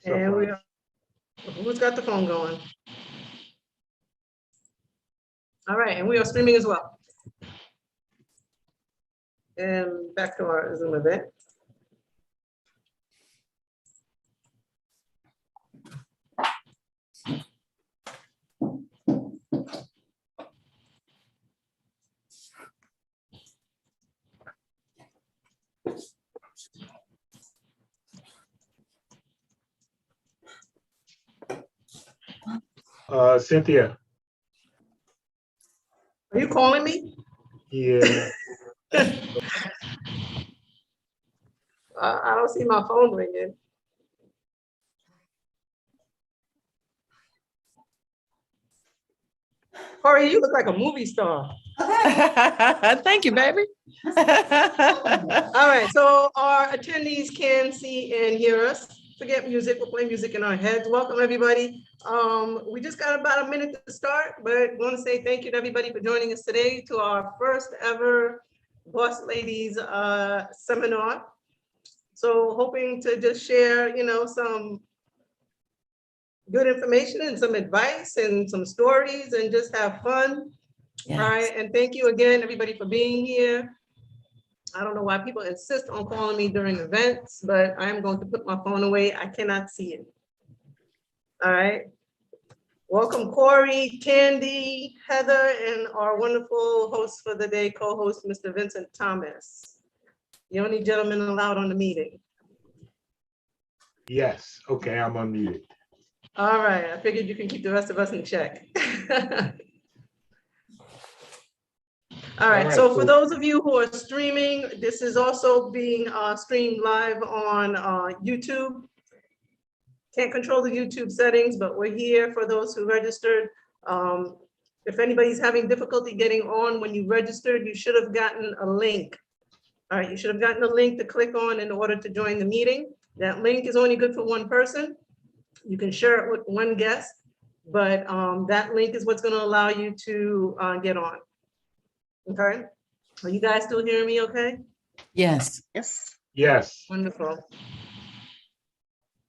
And we are, who's got the phone going? All right, and we are streaming as well. And back to our Zoom event. Cynthia. Are you calling me? Yeah. I don't see my phone ringing. Corey, you look like a movie star. Thank you, baby. All right, so our attendees can see and hear us. Forget music, we'll play music in our heads. Welcome, everybody. We just got about a minute to start, but want to say thank you to everybody for joining us today to our first ever Boss Ladies seminar. So hoping to just share, some good information and some advice and some stories and just have fun. Yes. All right, and thank you again, everybody, for being here. I don't know why people insist on calling me during events, but I'm going to put my phone away. I cannot see it. All right. Welcome, Corey, Candy, Heather, and our wonderful host for the day, co-host, Mr. Vincent Thomas. The only gentleman allowed on the meeting. Yes. Okay, I'm unmuted. All right. I figured you can keep the rest of us in check. All right, so for those of you who are streaming, this is also being streamed live on YouTube. Can't control the YouTube settings, but we're here for those who registered. If anybody's having difficulty getting on when you registered, you should have gotten a link. All right, you should have gotten a link to click on in order to join the meeting. That link is only good for one person. You can share it with one guest, but that link is what's going to allow you to get on. Okay, are you guys still hearing me okay? Yes. Yes. Yes. Wonderful.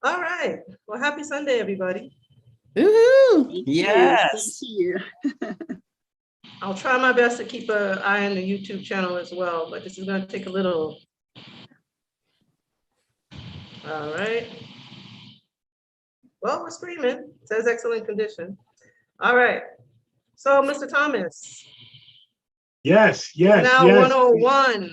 All right, well, happy Sunday, everybody. Woohoo! Thank Yes. you. I'll try my best to keep an eye on the YouTube channel as well, but this is going to take a little. All right. Well, we're streaming. It says excellent condition. All right. So, Mr. Thomas. Yes. Yes. Now Yes. 101.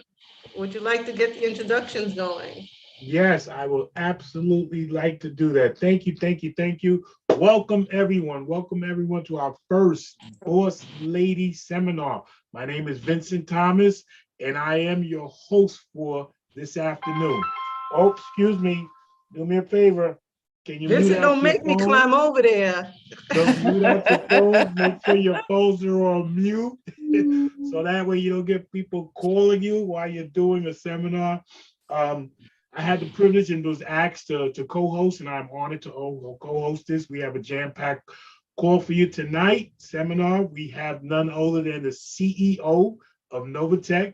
Would you like to get the introductions going? Yes, I will absolutely like to do that. Thank you. Thank you. Thank you. Welcome, everyone. Welcome, everyone, to our first Boss Lady seminar. My name is Vincent Thomas, and I am your host for this afternoon. Oh, excuse me. Do me a favor. Can you Vincent, mute out don't your make me phone? climb over there. Don't mute out your phone. Make sure your phones are on mute. So that way you don't get people calling you while you're doing a seminar. I had the privilege and was asked to co-host, and I'm honored to co-host this. We have a jam-packed call for you tonight. Seminar. We have none other than the CEO of Novatech,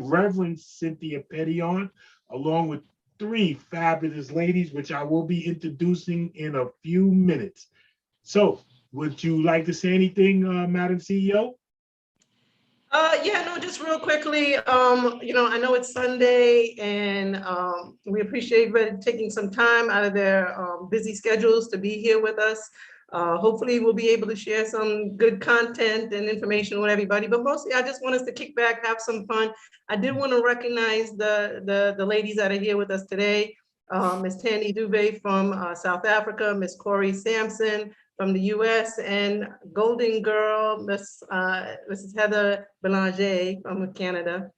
Reverend Cynthia Petion, along with three fabulous ladies, which I will be introducing in a few minutes. So, would you like to say anything, Madam CEO? Yeah, no, just real quickly, I know it's Sunday and we appreciate everybody taking some time out of their busy schedules to be here with us. Hopefully we'll be able to share some good content and information with everybody, but mostly I just want us to kick back, have some fun. I did want to recognize the ladies that are here with us today. Ms. Tandy Dubé from South Africa, Ms. Corey Sampson from the US, and Golden Girl, Mrs. Heather Belanger from Canada.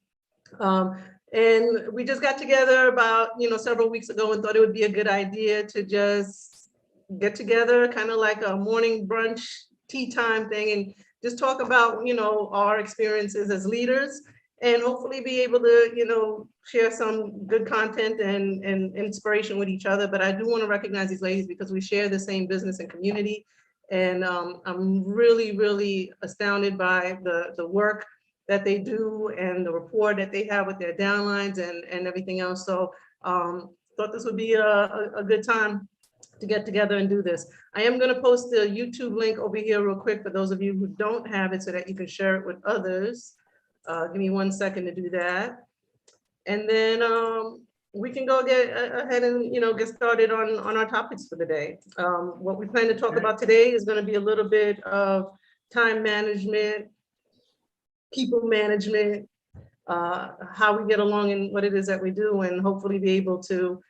And we just got together about, several weeks ago and thought it would be a good idea to just get together, kind of like a morning brunch, tea time thing, and just talk about, our experiences as leaders, and hopefully be able to, share some good content and inspiration with each other. But I do want to recognize these ladies because we share the same business and community. And I'm really, really astounded by the work that they do and the rapport that they have with their downlines and everything else. So thought this would be a good time to get together and do this. I am going to post the YouTube link over here real quick for those of you who don't have it so that you can share it with others. Give me 1 second to do that. And then we can go get ahead and, get started on our topics for the day. What we plan to talk about today is going to be a little bit of time management, people management, how we get along and what it is that we do, and hopefully be able to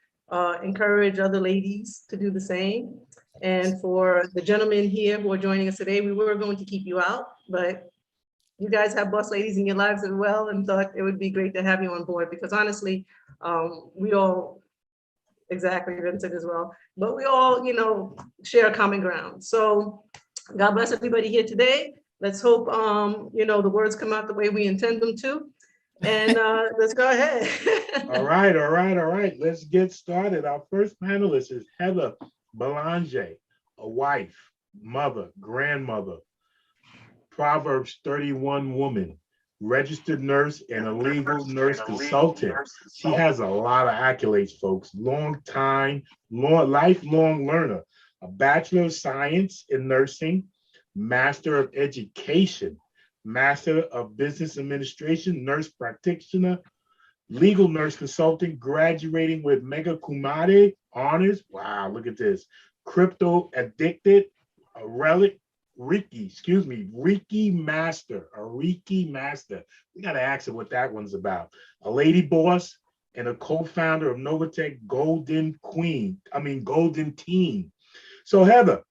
encourage other ladies to do the same. And for the gentlemen here who are joining us today, we were going to keep you out, but you guys have boss ladies in your lives as well, and thought it would be great to have you on board, because honestly, we all, exactly, Vincent as well, but we all, share a common ground. So God bless everybody here today. Let's hope, the words come out the way we intend them to. And let's go ahead. All right. Let's get started. Our first panelist is Heather Belanger, a wife, mother, grandmother, Proverbs 31 woman, registered nurse, and a legal nurse consultant. She has a lot of accolades, folks. Lifelong learner, a Bachelor of Science in Nursing, Master of Education, Master of Business Administration, nurse practitioner, legal nurse consultant, graduating with Mega Cum Laude honors. Wow, look at this. Crypto addicted, a Reiki master. We got to ask her what that one's about. A lady boss and a co-founder of Novatech Golden Team. So Heather,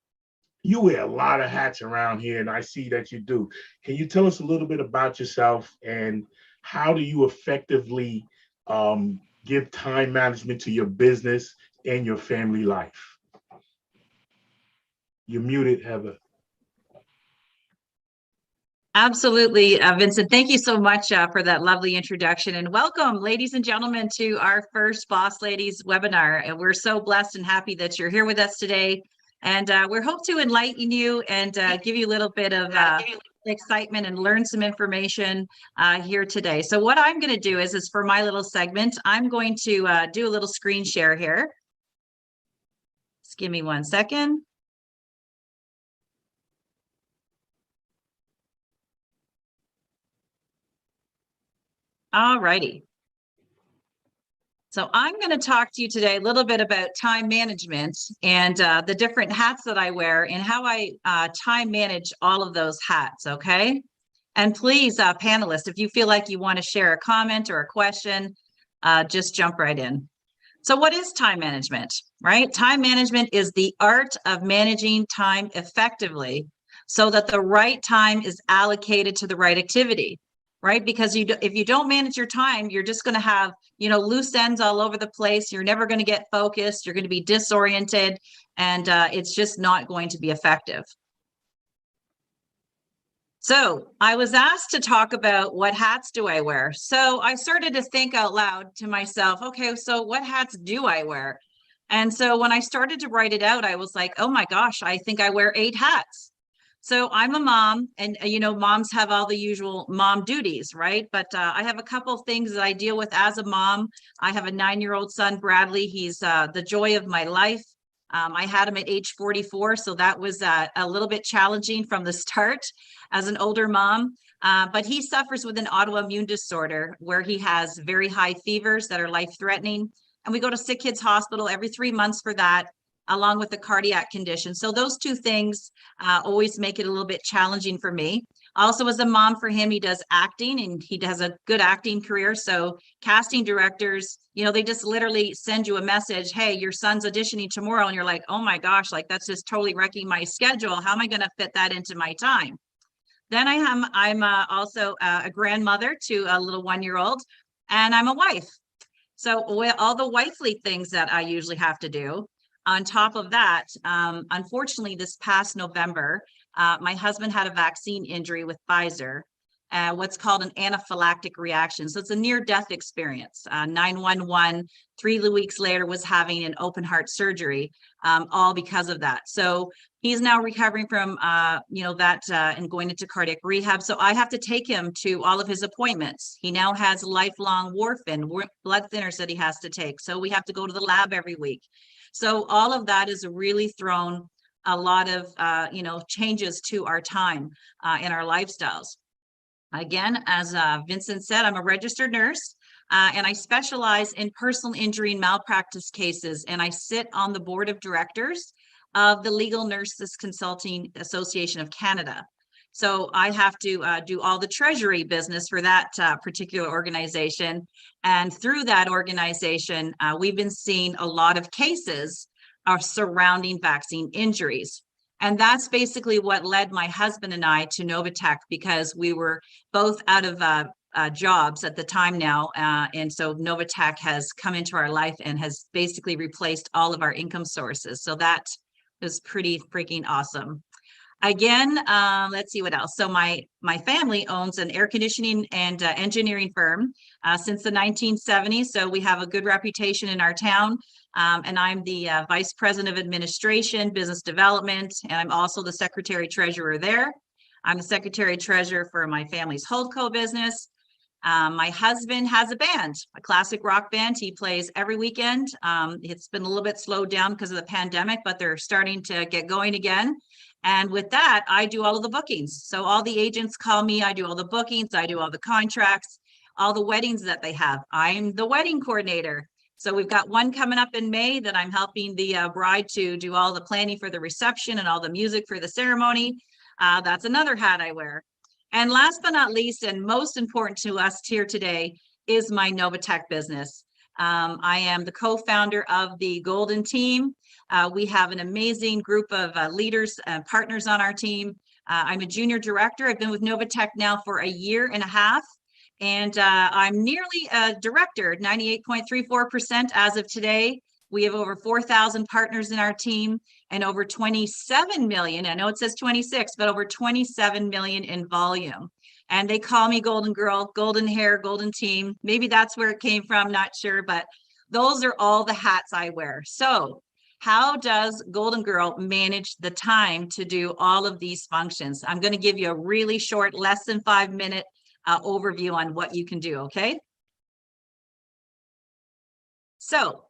you wear a lot of hats around here, and I see that you do. Can you tell us a little bit about yourself, and how do you effectively give time management to your business and your family life? You're muted, Heather. Absolutely, Vincent. Thank you so much for that lovely introduction, and welcome, ladies and gentlemen, to our first Boss Ladies webinar. And we're so blessed and happy that you're here with us today. And we hope to enlighten you and give you a little bit of excitement and learn some information here today. So what I'm going to do is for my little segment, I'm going to do a little screen share here. Just give me 1 second. All righty. So I'm going to talk to you today a little bit about time management and the different hats that I wear and how I time manage all of those hats, okay? And please, panelists, if you feel like you want to share a comment or a question, just jump right in. So what is time management, right? Time management is the art of managing time effectively so that the right time is allocated to the right activity. Right? Because if you don't manage your time, you're just going to have, loose ends all over the place. You're never going to get focused. You're going to be disoriented, and it's just not going to be effective. So I was asked to talk about what hats do I wear. So I started to think out loud to myself, okay, so what hats do I wear? And so when I started to write it out, I was like, oh my gosh, I think I wear 8 hats. So I'm a mom, and moms have all the usual mom duties, right? But I have a couple of things that I deal with as a mom. I have a 9-year-old son, Bradley. He's the joy of my life. I had him at age 44, so that was a little bit challenging from the start as an older mom. But he suffers with an autoimmune disorder where he has very high fevers that are life-threatening. And we go to Sick Kids Hospital every 3 months for that, along with the cardiac condition. So those 2 things always make it a little bit challenging for me. Also, as a mom for him, he does acting, and he has a good acting career. So casting directors, they just literally send you a message, hey, your son's auditioning tomorrow. And you're like, oh my gosh, like that's just totally wrecking my schedule. How am I going to fit that into my time? Then I'm also a grandmother to a little 1-year-old, and I'm a wife. So all the wifely things that I usually have to do. On top of that, unfortunately, this past November, my husband had a vaccine injury with Pfizer, what's called an anaphylactic reaction. So it's a near-death experience. 911, 3 weeks later, was having an open heart surgery, all because of that. So he's now recovering from, that and going into cardiac rehab. So I have to take him to all of his appointments. He now has lifelong warfarin, blood thinners that he has to take. So we have to go to the lab every week. So all of that has really thrown a lot of, changes to our time in our lifestyles. Again, as Vincent said, I'm a registered nurse. And I specialize in personal injury and malpractice cases, and I sit on the board of directors of the Legal Nurses Consulting Association of Canada. So I have to do all the treasury business for that particular organization. And through that organization, we've been seeing a lot of cases surrounding vaccine injuries. And that's basically what led my husband and I to Novatech, because we were both out of jobs at the time now. And so Novatech has come into our life and has basically replaced all of our income sources. So that was pretty freaking awesome. Again, let's see what else. So my family owns an air conditioning and engineering firm since the 1970s. So we have a good reputation in our town. And I'm the Vice President of Administration, Business Development, and I'm also the Secretary Treasurer there. I'm the Secretary Treasurer for my family's Holdco business. My husband has a band, a classic rock band. He plays every weekend. It's been a little bit slowed down because of the pandemic, but they're starting to get going again. And with that, I do all of the bookings. So all the agents call me, I do all the bookings, I do all the contracts, all the weddings that they have. I'm the wedding coordinator. So we've got one coming up in May that I'm helping the bride to do all the planning for the reception and all the music for the ceremony. That's another hat I wear. And last but not least, and most important to us here today, is my Novatech business. I am the co-founder of the Golden Team. We have an amazing group of leaders and partners on our team. I'm a junior director. I've been with Novatech now for 1.5 years. And I'm nearly a director, 98.34% as of today. We have over 4,000 partners in our team and over 27 million. I know it says 26, but over 27 million in volume. And they call me Golden Girl, golden hair, golden team. Maybe that's where it came from, not sure, but those are all the hats I wear. So how does Golden Girl manage the time to do all of these functions? I'm going to give you a really short, less than 5-minute overview on what you can do, okay? So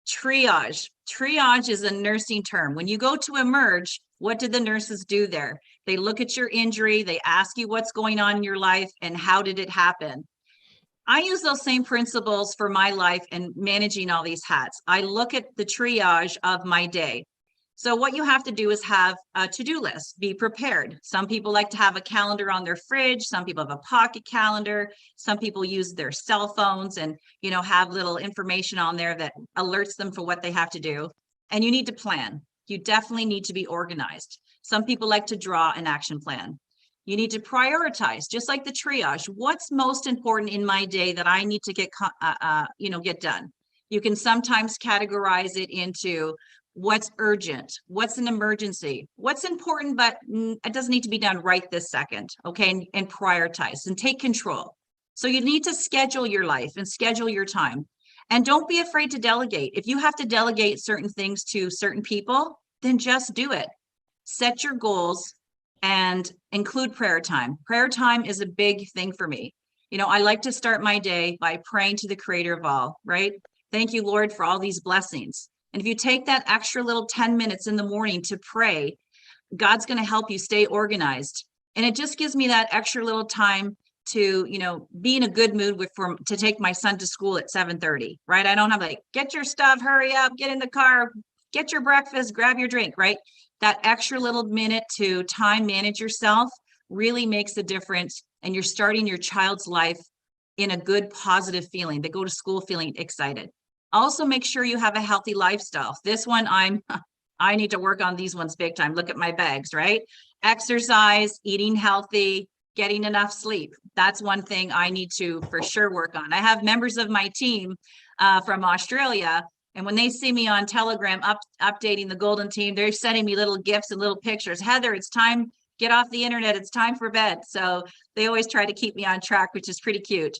triage. Triage is a nursing term. When you go to emerge, what did the nurses do there? They look at your injury, they ask you what's going on in your life and how did it happen? I use those same principles for my life and managing all these hats. I look at the triage of my day. So what you have to do is have a to-do list, be prepared. Some people like to have a calendar on their fridge. Some people have a pocket calendar. Some people use their cell phones and, have little information on there that alerts them for what they have to do. And you need to plan. You definitely need to be organized. Some people like to draw an action plan. You need to prioritize, just like the triage. What's most important in my day that I need to get done? You can sometimes categorize it into what's urgent, what's an emergency, what's important, but it doesn't need to be done right this second, okay? And prioritize and take control. So you need to schedule your life and schedule your time. And don't be afraid to delegate. If you have to delegate certain things to certain people, then just do it. Set your goals and include prayer time. Prayer time is a big thing for me. I like to start my day by praying to the creator of all, right? Thank you, Lord, for all these blessings. And if you take that extra little 10 minutes in the morning to pray, God's going to help you stay organized. And it just gives me that extra little time to, be in a good mood to take my son to school at 7:30, right? I don't have get your stuff, hurry up, get in the car, get your breakfast, grab your drink, right? That extra little minute to time manage yourself really makes a difference. And you're starting your child's life in a good, positive feeling. They go to school feeling excited. Also, make sure you have a healthy lifestyle. This one, I need to work on these ones big time. Look at my bags, right? Exercise, eating healthy, getting enough sleep. That's one thing I need to for sure work on. I have members of my team from Australia, and when they see me on Telegram updating the Golden Team, they're sending me little gifts and little pictures. Heather, it's time, get off the internet. It's time for bed. So they always try to keep me on track, which is pretty cute.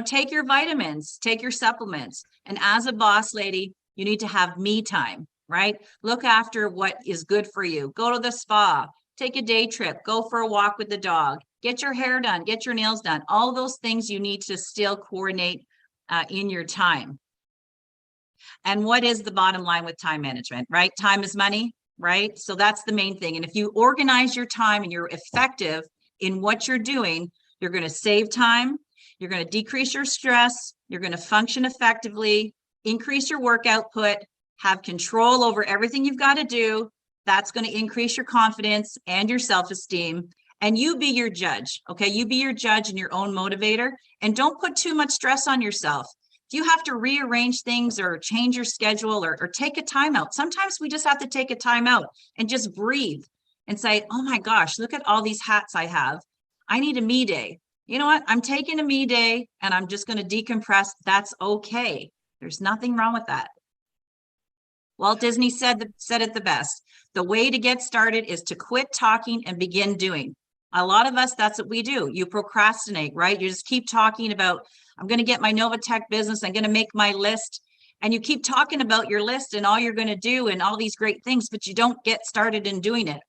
Take your vitamins, take your supplements. And as a boss lady, you need to have me time, right? Look after what is good for you. Go to the spa, take a day trip, go for a walk with the dog, get your hair done, get your nails done. All those things you need to still coordinate in your time. And what is the bottom line with time management, right? Time is money, right? So that's the main thing. And if you organize your time and you're effective in what you're doing, you're going to save time. You're going to decrease your stress. You're going to function effectively, increase your work output, have control over everything you've got to do. That's going to increase your confidence and your self-esteem. And you be your judge, okay? You be your judge and your own motivator. And don't put too much stress on yourself. If you have to rearrange things or change your schedule or take a timeout, sometimes we just have to take a timeout and just breathe and say, oh my gosh, look at all these hats I have. I need a me day. You know what? I'm taking a me day and I'm just going to decompress. That's okay. There's nothing wrong with that. Walt Disney said it the best. The way to get started is to quit talking and begin doing. A lot of us, that's what we do. You procrastinate, right? You just keep talking about, I'm going to get my Novatech business. I'm going to make my list. And you keep talking about your list and all you're going to do and all these great things, but you don't get started in doing it.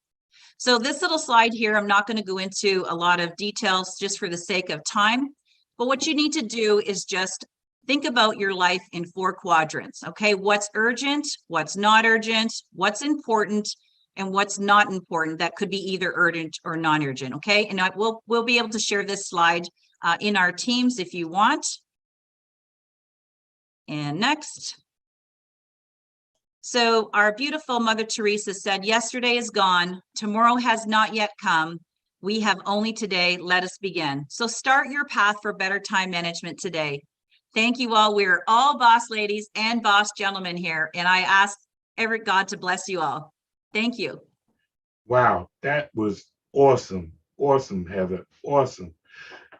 So this little slide here, I'm not going to go into a lot of details just for the sake of time. But what you need to do is just think about your life in 4 quadrants, okay? What's urgent, what's not urgent, what's important, and what's not important. That could be either urgent or non-urgent, okay? And we'll be able to share this slide in our teams if you want. And next. So our beautiful Mother Teresa said, yesterday is gone, tomorrow has not yet come. We have only today, let us begin. So start your path for better time management today. Thank you all. We're all boss ladies and boss gentlemen here. And I ask every God to bless you all. Thank you. Wow, that was awesome. Awesome, Heather. Awesome.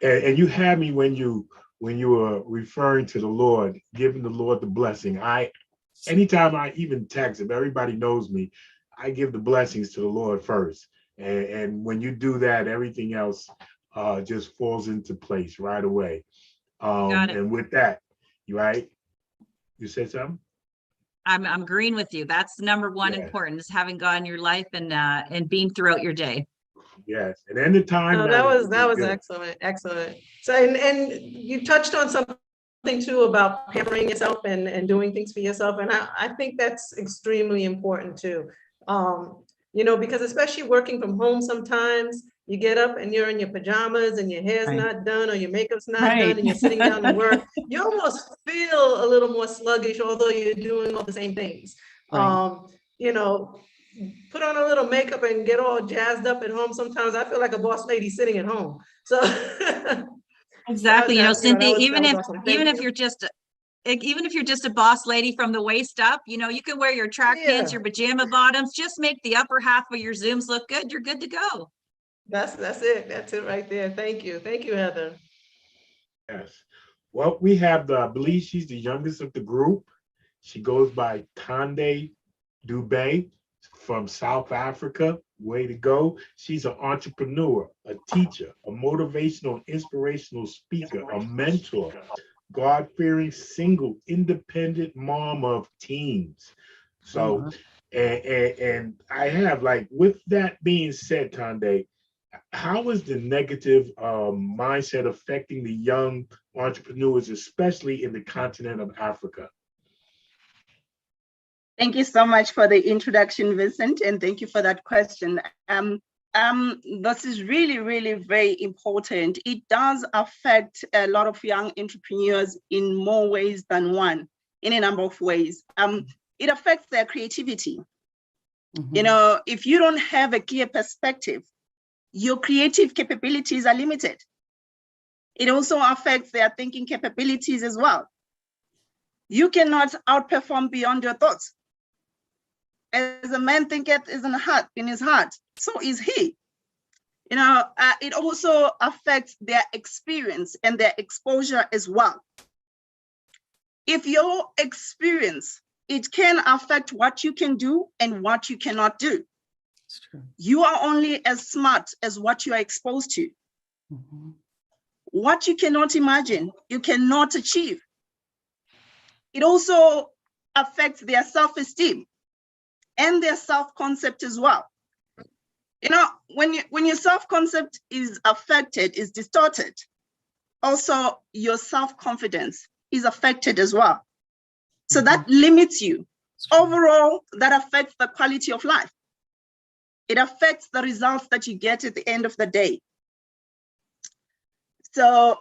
And you had me when you were referring to the Lord, giving the Lord the blessing. Anytime I even text, if everybody knows me, I give the blessings to the Lord first. And when you do that, everything else just falls into place right away. Got it. And with that, right? You said something? I'm agreeing with you. That's the number one important, is having God in your life and being throughout your day. Yes, and then the time. No, that was excellent, excellent. So and you touched on something too about pampering yourself and doing things for yourself, and I think that's extremely important too. You know, because especially working from home, sometimes you get up and you're in your pajamas and your hair's not done or your makeup's not done and you're sitting down to work. You almost feel a little more sluggish, although you're doing all the same things. You know, put on a little makeup and get all jazzed up at home. Sometimes I feel like a boss lady sitting at home. So exactly, you know, Cynthia, even if you're just a boss lady from the waist up, you know, you can wear your track pants, your pajama bottoms, just make the upper half of your Zooms look good. You're good to go. That's it. That's it right there. Thank you. Thank you, Heather. Yes. Well, we have I believe she's the youngest of the group. She goes by Tande Dubé from South Africa. Way to go. She's an entrepreneur, a teacher, a motivational, inspirational speaker, a mentor, God-fearing, single, independent mom of teens. So, and I have, like, with that being said, Tande, how is the negative mindset affecting the young entrepreneurs, especially in the continent of Africa? Thank you so much for the introduction, Vincent, and thank you for that question. This is really, really very important. It does affect a lot of young entrepreneurs in more ways than one, in a number of ways. It affects their creativity. You know, if you don't have a clear perspective, your creative capabilities are limited. It also affects their thinking capabilities as well. You cannot outperform beyond your thoughts. As a man thinketh in his heart, so is he. You know, it also affects their experience and their exposure as well. If your experience, it can affect what you can do and what you cannot do. That's true. You are only as smart as what you are exposed to. What you cannot imagine, you cannot achieve. It also affects their self-esteem and their self-concept as well. You know, when your self-concept is affected, is distorted, also your self-confidence is affected as well. So that limits you. Overall, that affects the quality of life. It affects the results that you get at the end of the day. So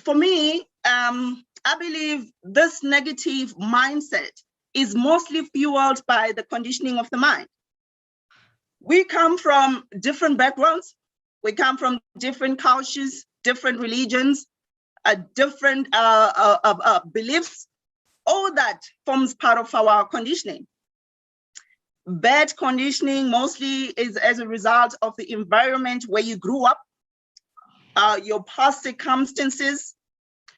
for me, I believe this negative mindset is mostly fueled by the conditioning of the mind. We come from different backgrounds. We come from different cultures, different religions, different beliefs. All that forms part of our conditioning. Bad conditioning mostly is as a result of the environment where you grew up, your past circumstances,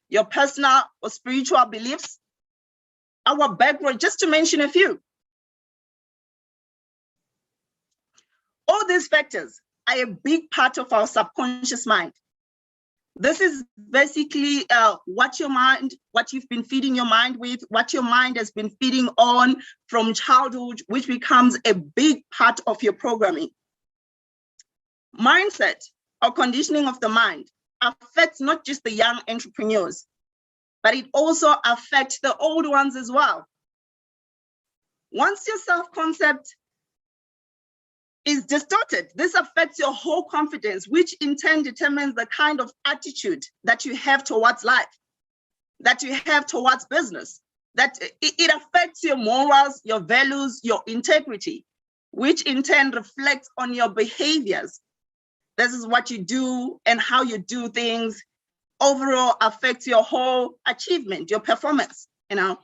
your personal or spiritual beliefs, our background, just to mention a few. All these factors are a big part of our subconscious mind. This is basically what you've been feeding your mind with, what your mind has been feeding on from childhood, which becomes a big part of your programming. Mindset or conditioning of the mind affects not just the young entrepreneurs, but it also affects the old ones as well. Once your self-concept is distorted, this affects your whole confidence, which in turn determines the kind of attitude that you have towards life, that you have towards business, that it affects your morals, your values, your integrity, which in turn reflects on your behaviors. This is what you do and how you do things overall affects your whole achievement, your performance, you know.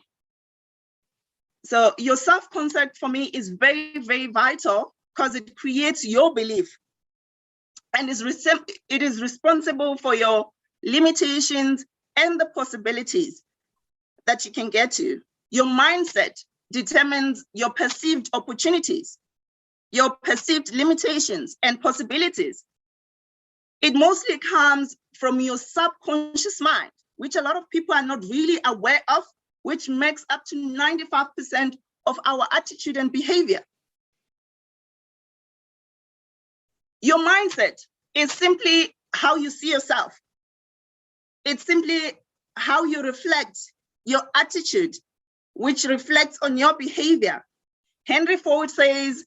So your self-concept for me is very, very vital because it creates your belief and it is responsible for your limitations and the possibilities that you can get to. Your mindset determines your perceived opportunities, your perceived limitations and possibilities. It mostly comes from your subconscious mind, which a lot of people are not really aware of, which makes up to 95% of our attitude and behavior. Your mindset is simply how you see yourself. It's simply how you reflect your attitude, which reflects on your behavior. Henry Ford says,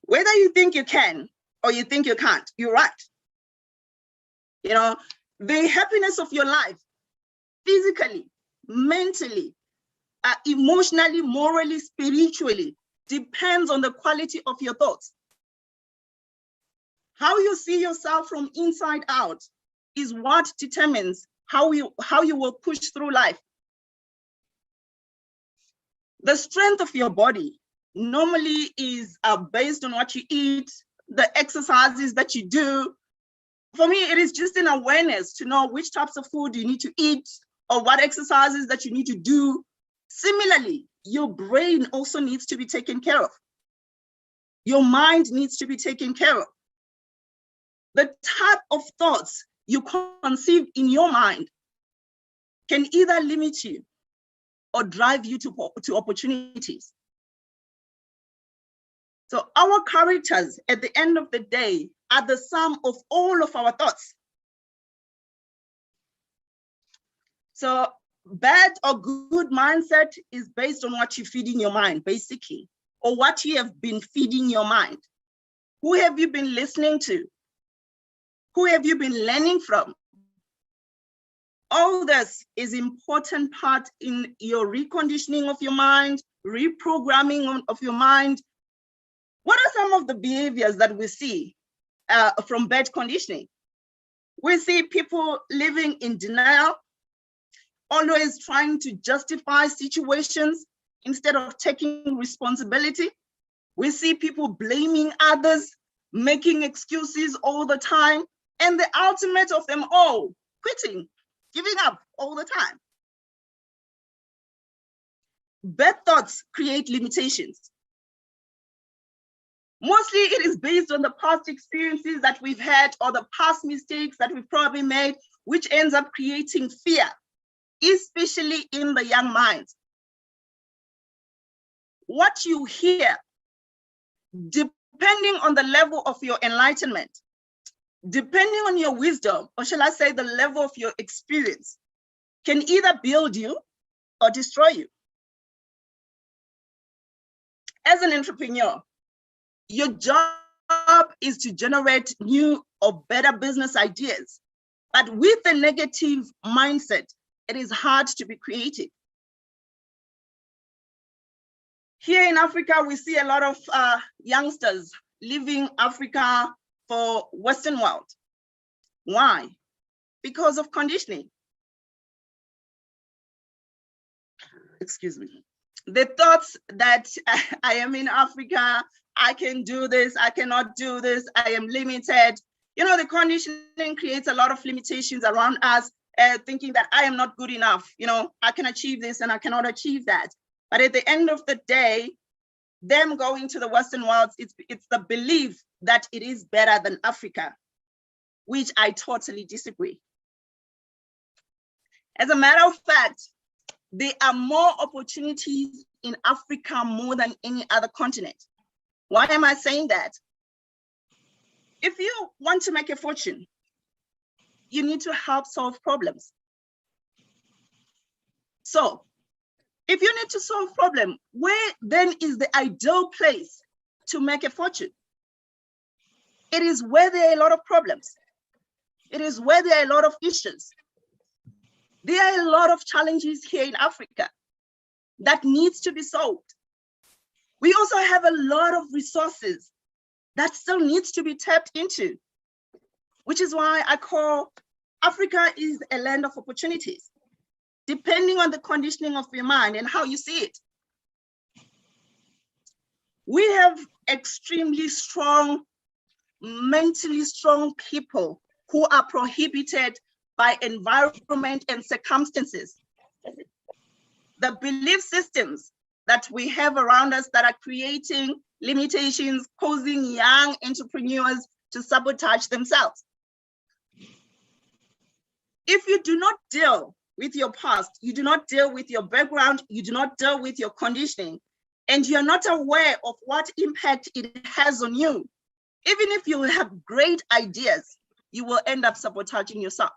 whether you think you can or you think you can't, you're right. You know, the happiness of your life, physically, mentally, emotionally, morally, spiritually, depends on the quality of your thoughts. How you see yourself from inside out is what determines how you will push through life. The strength of your body normally is based on what you eat, the exercises that you do. For me, it is just an awareness to know which types of food you need to eat or what exercises that you need to do. Similarly, your brain also needs to be taken care of. Your mind needs to be taken care of. The type of thoughts you conceive in your mind can either limit you or drive you to opportunities. So our characters at the end of the day are the sum of all of our thoughts. So bad or good mindset is based on what you feed in your mind, basically, or what you have been feeding your mind. Who have you been listening to? Who have you been learning from? All this is important part in your reconditioning of your mind, reprogramming of your mind. What are some of the behaviors that we see from bad conditioning? We see people living in denial, always trying to justify situations instead of taking responsibility. We see people blaming others, making excuses all the time, and the ultimate of them all, quitting, giving up all the time. Bad thoughts create limitations. Mostly it is based on the past experiences that we've had or the past mistakes that we've probably made, which ends up creating fear, especially in the young minds. What you hear, depending on the level of your enlightenment, depending on your wisdom, or shall I say the level of your experience, can either build you or destroy you. As an entrepreneur, your job is to generate new or better business ideas. But with a negative mindset, it is hard to be creative. Here in Africa, we see a lot of youngsters leaving Africa for Western world. Why? Because of conditioning. Excuse me. The thoughts that I am in Africa, I can do this, I cannot do this, I am limited. You know, the conditioning creates a lot of limitations around us, thinking that I am not good enough. You know, I can achieve this and I cannot achieve that. But at the end of the day, them going to the Western world, it's the belief that it is better than Africa, which I totally disagree. As a matter of fact, there are more opportunities in Africa more than any other continent. Why am I saying that? If you want to make a fortune, you need to help solve problems. So if you need to solve problem, where then is the ideal place to make a fortune? It is where there are a lot of problems. It is where there are a lot of issues. There are a lot of challenges here in Africa that needs to be solved. We also have a lot of resources that still needs to be tapped into, which is why I call Africa is a land of opportunities, depending on the conditioning of your mind and how you see it. We have extremely strong, mentally strong people who are prohibited by environment and circumstances. The belief systems that we have around us that are creating limitations, causing young entrepreneurs to sabotage themselves. If you do not deal with your past, you do not deal with your background, you do not deal with your conditioning, and you're not aware of what impact it has on you, even if you have great ideas, you will end up sabotaging yourself.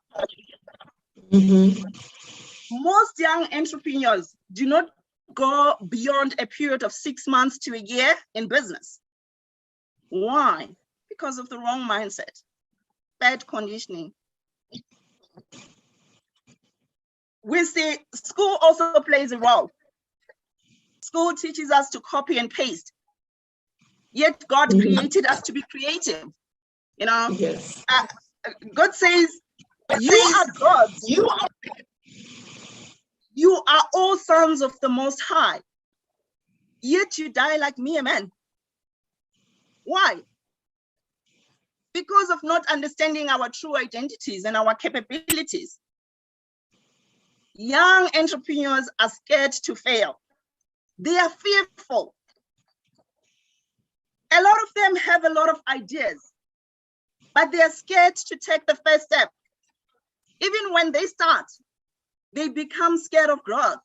Mm-hmm. Most young entrepreneurs do not go beyond a period of 6 months to a year in business. Why? Because of the wrong mindset, bad conditioning. We see school also plays a role. School teaches us to copy and paste. Yet God created us to be creative. You know, Yes. God says, you are gods. You are all sons of the Most High. Yet you die like mere men. Why? Because of not understanding our true identities and our capabilities. Young entrepreneurs are scared to fail. They are fearful. A lot of them have a lot of ideas, but they are scared to take the first step. Even when they start, they become scared of growth,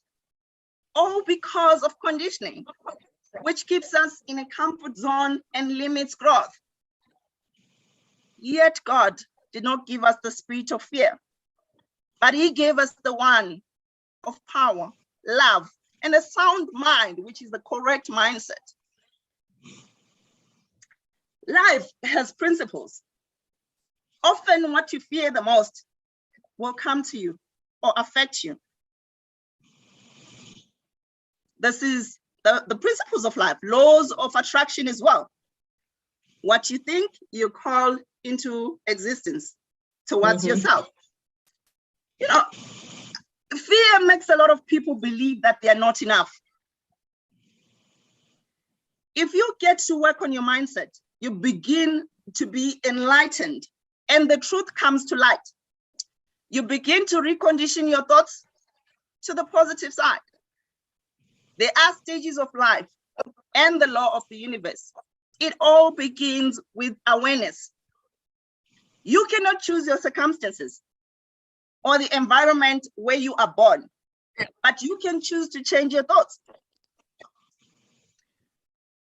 all because of conditioning, which keeps us in a comfort zone and limits growth. Yet God did not give us the spirit of fear, but He gave us the one of power, love, and a sound mind, which is the correct mindset. Life has principles. Often what you fear the most will come to you or affect you. This is the principles of life, laws of attraction as well. What you think, you call into existence towards yourself. You know, fear makes a lot of people believe that they are not enough. If you get to work on your mindset, you begin to be enlightened and the truth comes to light. You begin to recondition your thoughts to the positive side. There are stages of life and the law of the universe. It all begins with awareness. You cannot choose your circumstances or the environment where you are born, but you can choose to change your thoughts.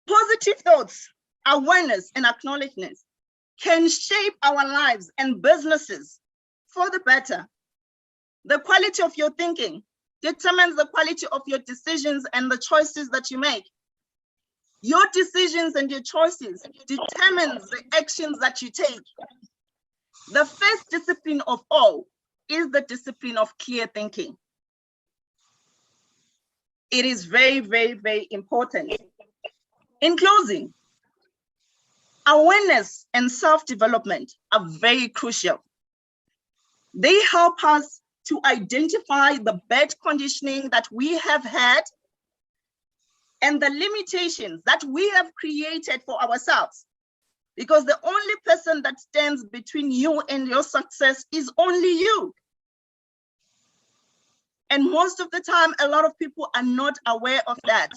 Positive thoughts, awareness, and acknowledgement can shape our lives and businesses for the better. The quality of your thinking determines the quality of your decisions and the choices that you make. Your decisions and your choices determines the actions that you take. The first discipline of all is the discipline of clear thinking. It is very, very, very important. In closing, awareness and self-development are very crucial. They help us to identify the bad conditioning that we have had and the limitations that we have created for ourselves. Because the only person that stands between you and your success is only you. And most of the time, a lot of people are not aware of that.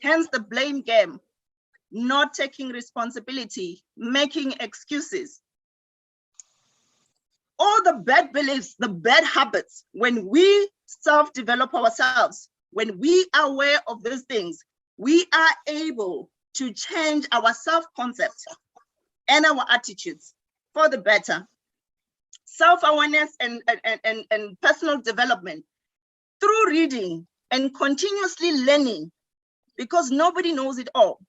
Hence the blame game, not taking responsibility, making excuses. All the bad beliefs, the bad habits, when we self-develop ourselves, when we are aware of these things, we are able to change our self-concept and our attitudes for the better. Self-awareness and personal development through reading and continuously learning, because nobody knows it all.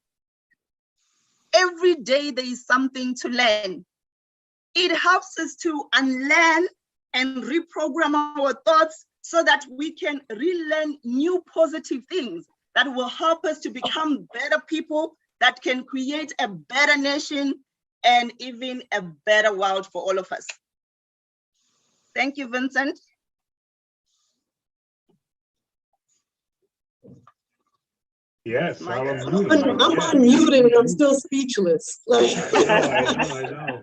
Every day there is something to learn. It helps us to unlearn and reprogram our thoughts so that we can relearn new positive things that will help us to become better people that can create a better nation and even a better world for all of us. Thank you, Vincent. Yes, My I'm turn. unmuted. I'm unmuted and I'm still speechless. Like, I know.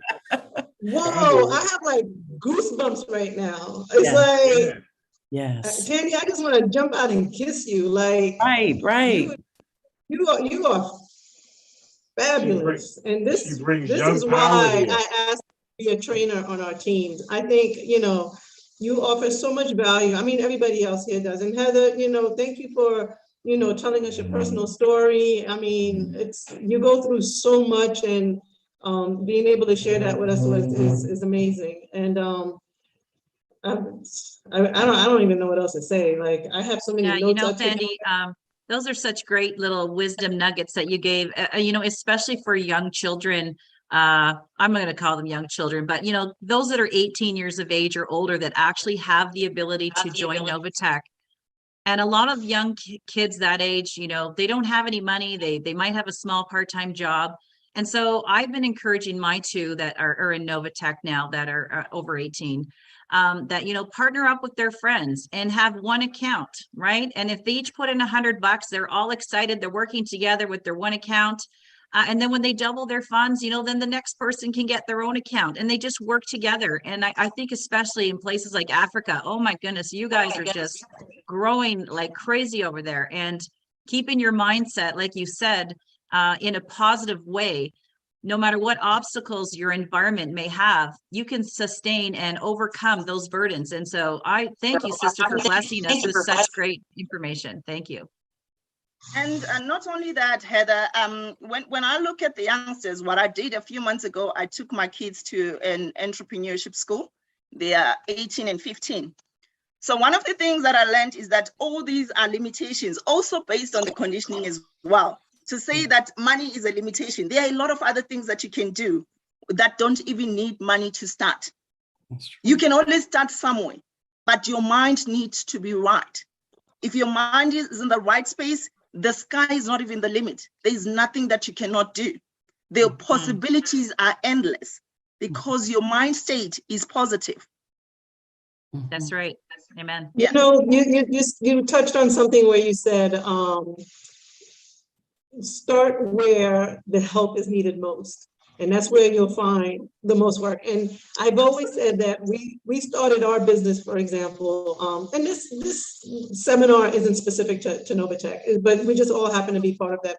whoa, I have like goosebumps right now. It's Yeah. like, Yes. Tandy, I just want to jump out and kiss you. Like, Right. you are fabulous. And this She brings is young power why here. I asked to be a trainer on our teams. I think, you offer so much value. I mean, everybody else here does. And Heather, thank you for, telling us your personal story. I mean, you go through so much, and being able to share that with us is amazing. And I don't even know what else to say. Like, I have so many Yeah, notes. Sandy, those are such great little wisdom nuggets that you gave, especially for young children. I'm going to call them young children, but those that are 18 years of age or older that actually have the ability to join Novatech. And a lot of young kids that age, they don't have any money. They might have a small part-time job. And so I've been encouraging my two that are in Novatech now that are over 18, that, partner up with their friends and have one account, right? And if they each put in $100, they're all excited. They're working together with their one account. And then when they double their funds, then the next person can get their own account, and they just work together. And I think especially in places like Africa, oh my goodness, you guys are just growing like crazy over there, and keeping your mindset, like you said, in a positive way. No matter what obstacles your environment may have, you can sustain and overcome those burdens. And so I thank you, sister, for blessing us with such great information. Thank you. And not only that, Heather, when I look at the youngsters, what I did a few months ago, I took my kids to an entrepreneurship school. They are 18 and 15. So one of the things that I learned is that all these are limitations, also based on the conditioning as well. To say that money is a limitation, there are a lot of other things that you can do that don't even need money to start. You can always start somewhere, but your mind needs to be right. If your mind is in the right space, the sky is not even the limit. There is nothing that you cannot do. The possibilities are endless because your mind state is positive. That's right. Amen. You touched on something where you said, start where the help is needed most. And that's where you'll find the most work. And I've always said that we started our business, for example, and this seminar isn't specific to Novatech, but we just all happen to be part of that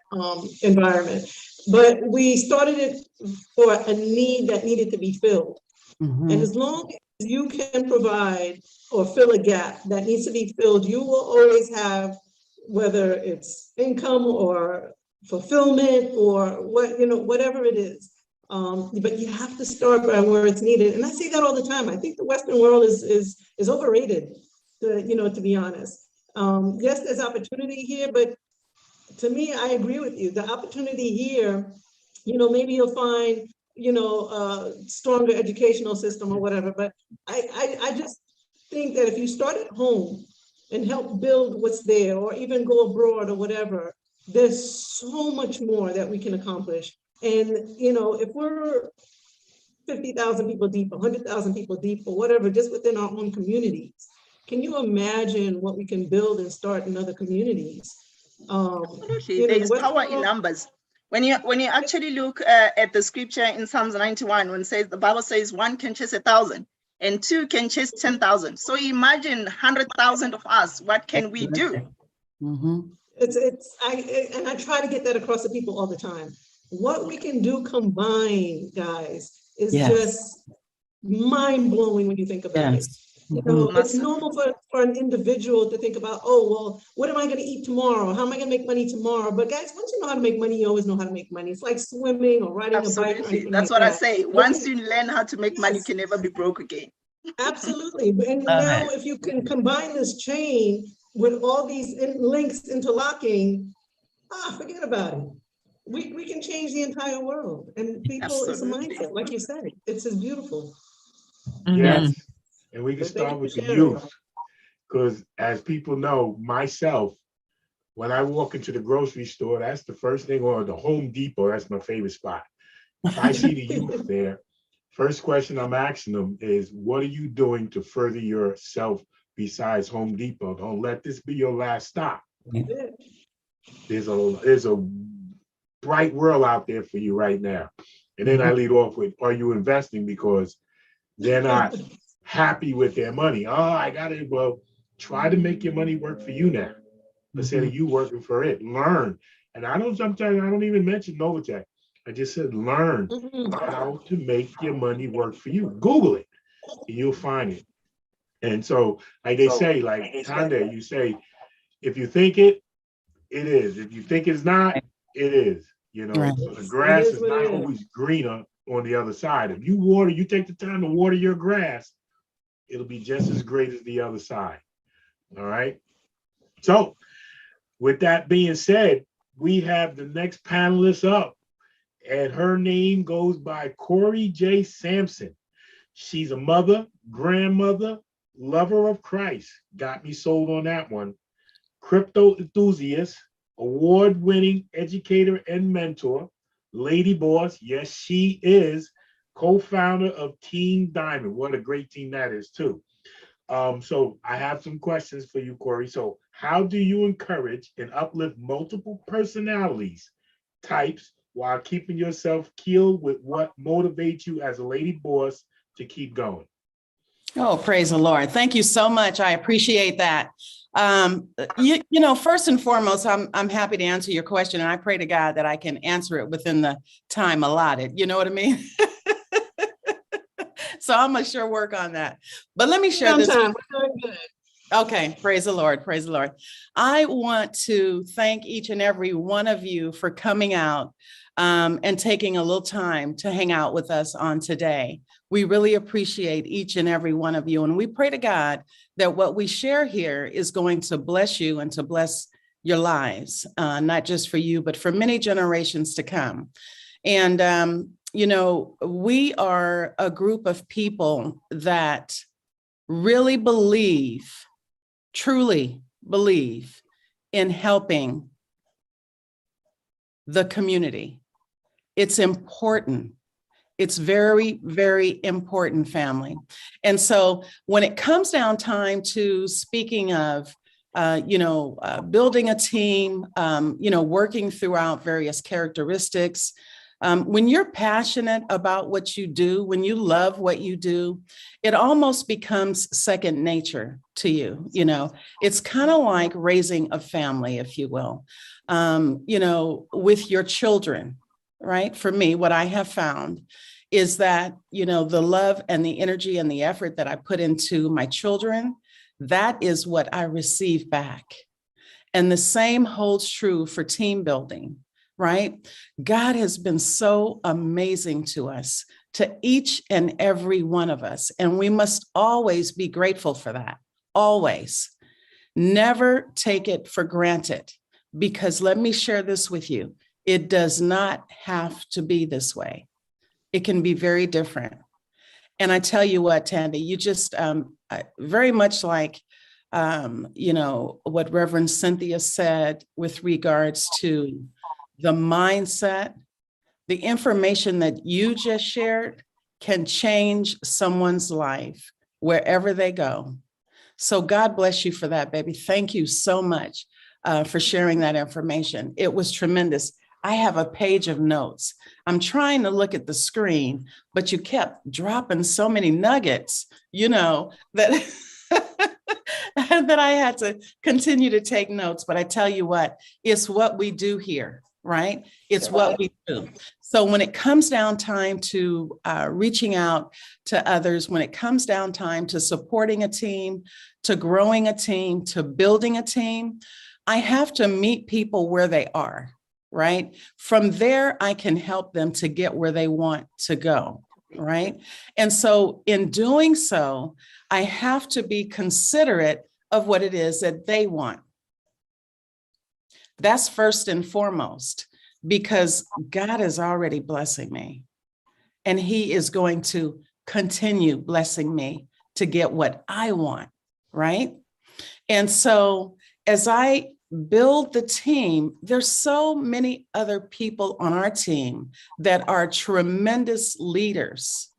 environment. But we started it for a need that needed to be filled. And as long as you can provide or fill a gap that needs to be filled, you will always have, whether it's income or fulfillment or whatever it is. But you have to start by where it's needed. And I say that all the time. I think the Western world is overrated, to be honest. Yes, there's opportunity here, but to me, I agree with you. The opportunity here, maybe you'll find, stronger educational system or whatever, but I just think that if you start at home and help build what's there, or even go abroad or whatever, there's so much more that we can accomplish. And, if we're 50,000 people deep, 100,000 people deep, or whatever, just within our own communities, can you imagine what we can build and start in other communities? Absolutely, there is power in numbers. When you actually look at the scripture in Psalms 91, when the Bible says 1 can chase 1,000 and 2 can chase 10,000. So imagine 100,000 of us. What can we do? Mm-hmm. I try to get that across to people all the time. What we can do combined, guys, is just mind-blowing when you think about it. It's normal for an individual to think about, oh, well, what am I going to eat tomorrow? How am I going to make money tomorrow? But guys, once you know how to make money, you always know how to make money. It's like swimming or riding a bike. That's what I say. Once you learn how to make money, you can never be broke again. Absolutely. And now if you can combine this chain with all these links interlocking, forget about it. We can change the entire world. And people, it's a mindset, like you said. It's just beautiful. Yes. And we can start with the youth, because as people know, myself, when I walk into the grocery store, that's the first thing, or the Home Depot, that's my favorite spot. If I see the youth there, first question I'm asking them is, what are you doing to further yourself besides Home Depot? Don't let this be your last stop. There's a bright world out there for you right now. And then I lead off with, are you investing? Because they're not happy with their money. Oh, I got it. Well, try to make your money work for you now, instead of you working for it. Learn. And sometimes I don't even mention Novatech. I just said, learn how to make your money work for you. Google it and you'll find it. And so, like they say, like Tande, you say, if you think it, it is. If you think it's not, it is. So the grass is not always greener on the other side. If you take the time to water your grass, it'll be just as great as the other side. All right. So with that being said, we have the next panelist up, and her name goes by Corey J. Sampson. She's a mother, grandmother, lover of Christ. Got me sold on that one. Crypto enthusiast, award-winning educator and mentor, lady boss. Yes, she is co-founder of Team Diamond. What a great team that is too. So I have some questions for you, Corey. So how do you encourage and uplift multiple personalities types while keeping yourself keeled with what motivates you as a lady boss to keep going? Oh, praise the Lord. Thank you so much. I appreciate that. First and foremost, I'm happy to answer your question, and I pray to God that I can answer it within the time allotted. You know what I mean? So I'm gonna sure work on that. But let me share this. Okay, praise the Lord, praise the Lord. I want to thank each and every one of you for coming out and taking a little time to hang out with us on today. We really appreciate each and every one of you. And we pray to God that what we share here is going to bless you and to bless your lives, not just for you, but for many generations to come. And, we are a group of people that really truly believe in helping the community. It's important. It's very, very important, family. And so when it comes down time to speaking of, building a team, working throughout various characteristics, when you're passionate about what you do, when you love what you do, it almost becomes second nature to you. It's kind of like raising a family, if you will, with your children, right? For me, what I have found is that, the love and the energy and the effort that I put into my children, that is what I receive back. And the same holds true for team building. Right? God has been so amazing to us, to each and every one of us. And we must always be grateful for that. Always. Never take it for granted. because let me share this with you. It does not have to be this way. It can be very different. And I tell you what, Tandy, you just very much like, what Reverend Cynthia said with regards to the mindset, the information that you just shared can change someone's life wherever they go. So God bless you for that, baby. Thank you so much for sharing that information. It was tremendous. I have a page of notes. I'm trying to look at the screen, but you kept dropping so many nuggets, that that I had to continue to take notes. But I tell you what, it's what we do here, right? It's what we do. So when it comes down time to reaching out to others, when it comes down time to supporting a team, to growing a team, to building a team, I have to meet people where they are. Right? From there, I can help them to get where they want to go, right? And so in doing so, I have to be considerate of what it is that they want. That's first and foremost, because God is already blessing me, and He is going to continue blessing me to get what I want, right? And so as I build the team, there's so many other people on our team that are tremendous leaders,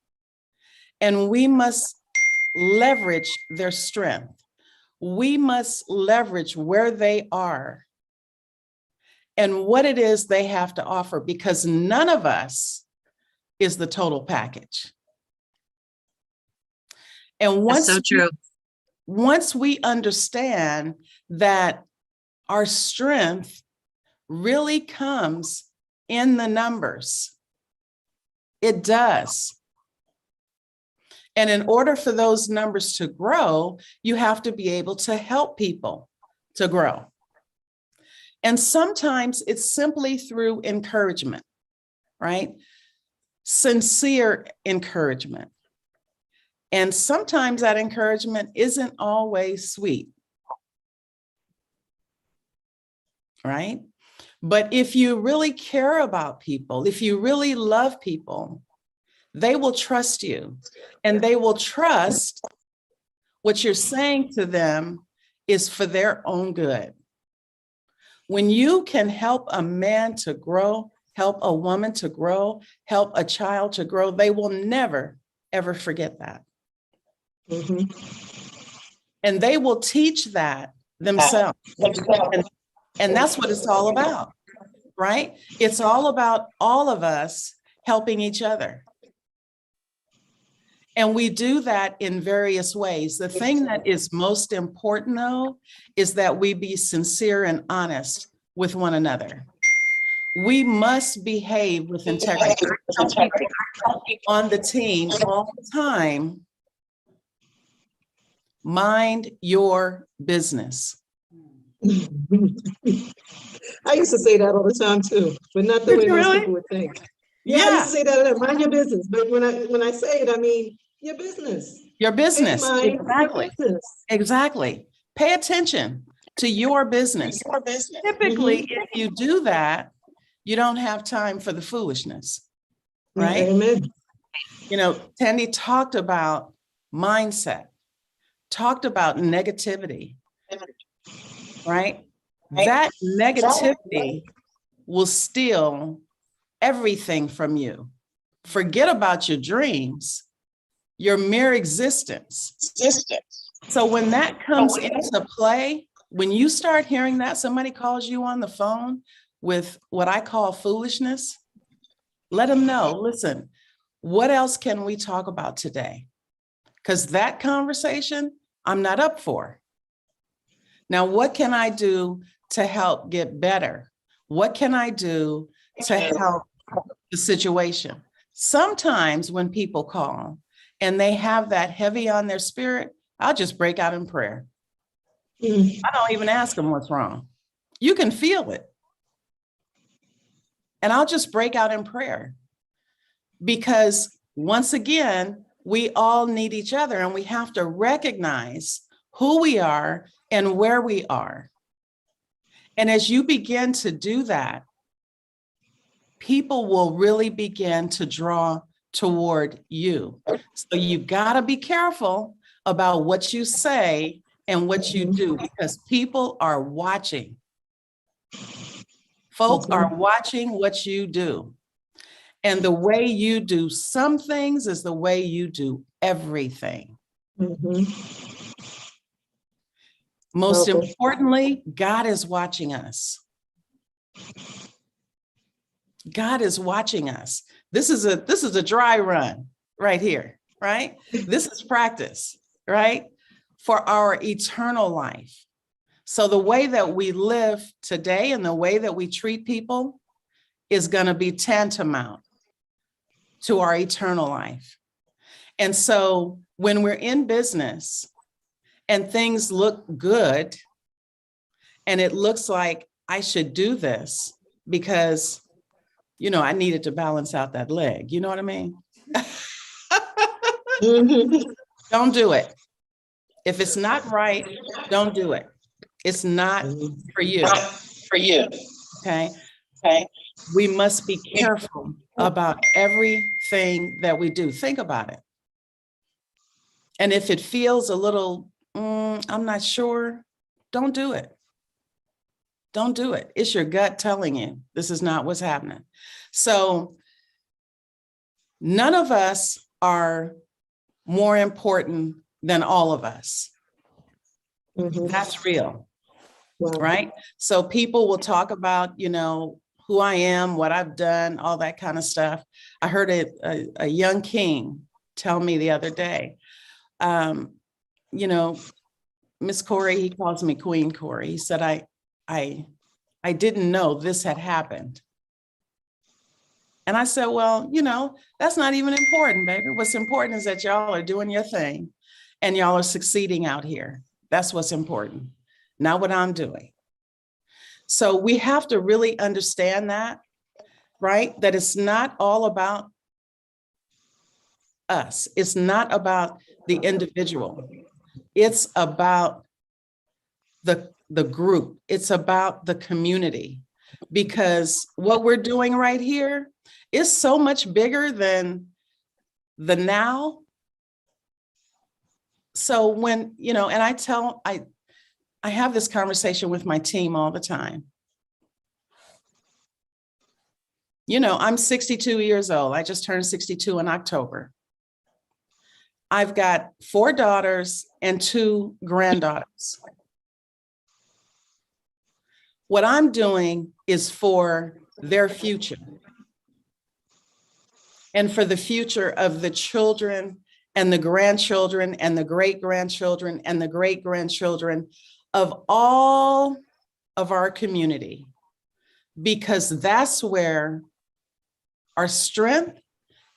and we must leverage their strength. We must leverage where they are and what it is they have to offer, because none of us is the total package. And That's so true. Once we understand that our strength really comes in the numbers. It does. And in order for those numbers to grow, you have to be able to help people to grow. And sometimes it's simply through encouragement, right? Sincere encouragement. And sometimes that encouragement isn't always sweet. Right? But if you really care about people, if you really love people, they will trust you, and they will trust what you're saying to them is for their own good. When you can help a man to grow, help a woman to grow, help a child to grow, they will never, ever forget that. Mm-hmm. And they will teach that themselves. And that's what it's all about, right? It's all about all of us helping each other. And we do that in various ways. The thing that is most important, though, is that we be sincere and honest with one another. We must behave with integrity. On the team all the time, mind your business. I used to say that all the time too, but not the way most people would think. Yeah, I used to say that, mind your business. But when I say it, I mean your business. Your business. Exactly. Your business. Exactly. Pay attention to your business. Typically, if you do that, you don't have time for the foolishness, right? Amen. Tandy talked about mindset, talked about negativity, right? That negativity will steal everything from you. Forget about your dreams, your mere existence. So when that comes into play, when you start hearing that somebody calls you on the phone with what I call foolishness, let them know, listen, what else can we talk about today? Because that conversation, I'm not up for. Now, what can I do to help get better? What can I do to help the situation? Sometimes when people call and they have that heavy on their spirit, I'll just break out in prayer. I don't even ask them what's wrong. You can feel it. And I'll just break out in prayer. Because once again, we all need each other, and we have to recognize who we are and where we are. And as you begin to do that, people will really begin to draw toward you. So you gotta be careful about what you say and what you do, because people are watching. Folk are watching what you do. And the way you do some things is the way you do everything. Most importantly, God is watching us. God is watching us. This is a dry run right here, right? This is practice, right? For our eternal life. So the way that we live today and the way that we treat people is going to be tantamount to our eternal life. And so when we're in business and things look good and it looks like I should do this because, you know, I needed to balance out that leg. You know what I mean? Don't do it. If it's not right, don't do it. It's not for you. Okay. We must be careful about everything that we do. Think about it. And if it feels a little, I'm not sure, don't do it. Don't do it. It's your gut telling you this is not what's happening. So none of us are more important than all of us. That's real, right? So people will talk about, you know, who I am, what I've done, all that kind of stuff. I heard a young king tell me the other day, you know, Miss Corey, he calls me Queen Corey. He said, I didn't know this had happened. And I said, well, you know, that's not even important, baby. What's important is that y'all are doing your thing and y'all are succeeding out here. That's what's important, not what I'm doing. So we have to really understand that, right? That it's not all about us. It's not about the individual. It's about the group. It's about the community, because what we're doing right here is so much bigger than the now. So when, you know, and I have this conversation with my team all the time. You know, I'm 62 years old. I just turned 62 in October. I've got 4 daughters and 2 granddaughters. What I'm doing is for their future and for the future of the children and the grandchildren and the great-grandchildren and the great-grandchildren of all of our community, because that's where our strength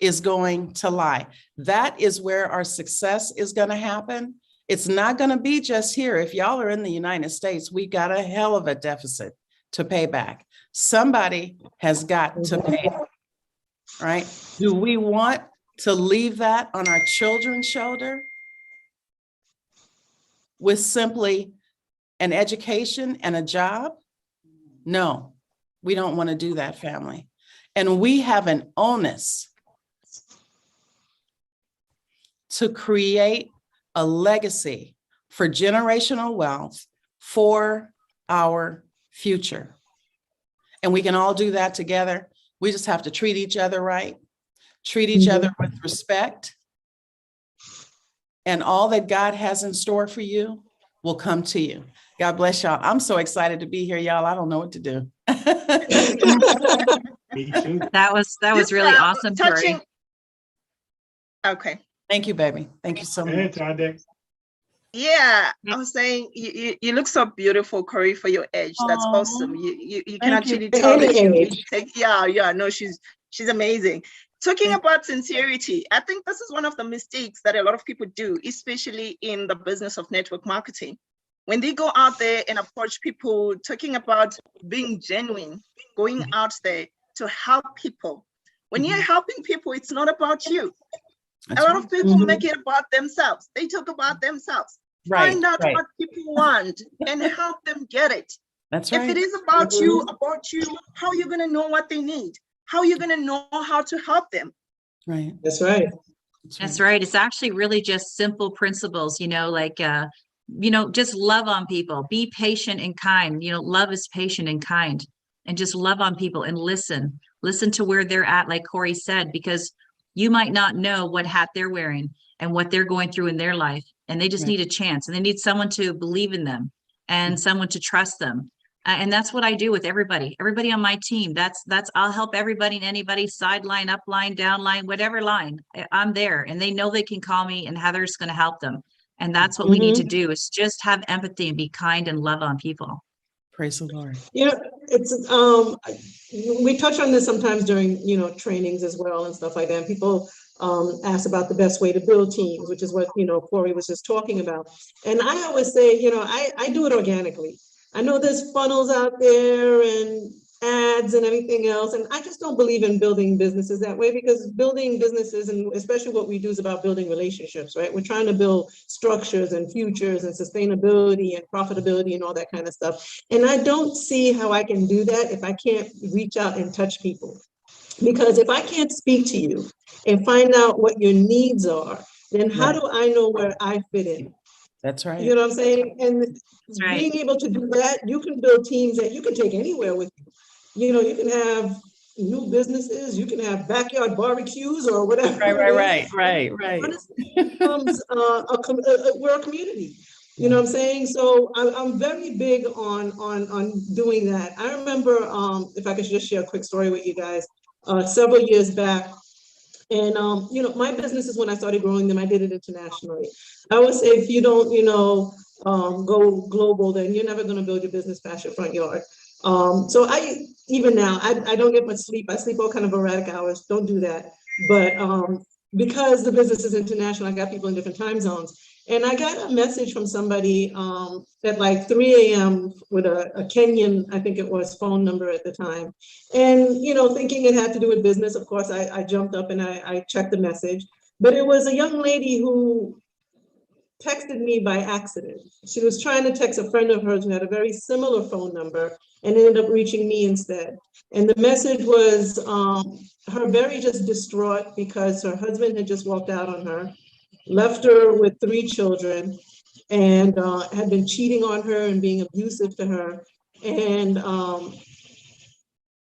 is going to lie. That is where our success is going to happen. It's not going to be just here. If y'all are in the United States, we got a hell of a deficit to pay back. Somebody has got to pay it, right? Do we want to leave that on our children's shoulder with simply an education and a job? No, we don't want to do that, family. And we have an onus to create a legacy for generational wealth for our future. And we can all do that together. We just have to treat each other right, treat each other with respect, and all that God has in store for you will come to you. God bless y'all. I'm so excited to be here, y'all. I don't know what to do. Me too. That was really awesome, Touching. Tori. Okay. Thank you, baby. Thank you so Go ahead, much. Tade. Yeah, I was saying you look so beautiful, Corey, for your age. That's Aw, awesome. You can thank actually you. tell that Any you age. take, yeah, no, she's amazing. Talking about sincerity, I think this is one of the mistakes that a lot of people do, especially in the business of network marketing. When they go out there and approach people, talking about being genuine, going out there to help people. When you're helping people, it's not about you. That's A lot right. of people make it about themselves. They talk about themselves. Right, Find out right. what people want and help them get it. That's If right. it is about you, how are you going to know what they need? How are you going to know how to help them? Right. That's right. That's right. It's actually really just simple principles, like, just love on people, be patient and kind, love is patient and kind, and just love on people and listen to where they're at, like Corey said, because you might not know what hat they're wearing and what they're going through in their life. And they just Right. need a chance, and they need someone to believe in them and someone to trust them. And that's what I do with everybody on my team. That's I'll help everybody and anybody, sideline, upline, downline, whatever line. I'm there, and they know they can call me, and Heather's going to help them. And that's what we need to do, is just have empathy and be kind and love on people. Praise the Lord. It's we touch on this sometimes during trainings as well and stuff like that. And people ask about the best way to build teams, which is what Corey was just talking about. And I always say, I do it organically. I know there's funnels out there and ads and everything else, and I just don't believe in building businesses that way, because building businesses, and especially what we do, is about building relationships, right? We're trying to build structures and futures and sustainability and profitability and all that kind of stuff. And I don't see how I can do that if I can't reach out and touch people. Because if I can't speak to you and find out what your needs are, then how do I know where I fit in? That's right. You know what I'm saying? And right. being able to do that, you can build teams that you can take anywhere with you. You can have new businesses, you can have backyard barbecues or whatever. Right. Honestly, it becomes we're a community. You know what I'm saying? So I'm very big on doing that. I remember, if I could just share a quick story with you guys, several years back. And, my businesses, when I started growing them, I did it internationally. I always say, if you don't, go global, then you're never going to build your business past your front yard. So even now, I don't get much sleep. I sleep all kind of erratic hours. Don't do that. But because the business is international, I got people in different time zones. And I got a message from somebody at like 3 a.m. with a Kenyan, I think it was, phone number at the time. And, thinking it had to do with business, of course, I jumped up and I checked the message. But it was a young lady who texted me by accident. She was trying to text a friend of hers who had a very similar phone number and ended up reaching me instead. And the message was her very just distraught because her husband had just walked out on her, left her with 3 children, and had been cheating on her and being abusive to her. And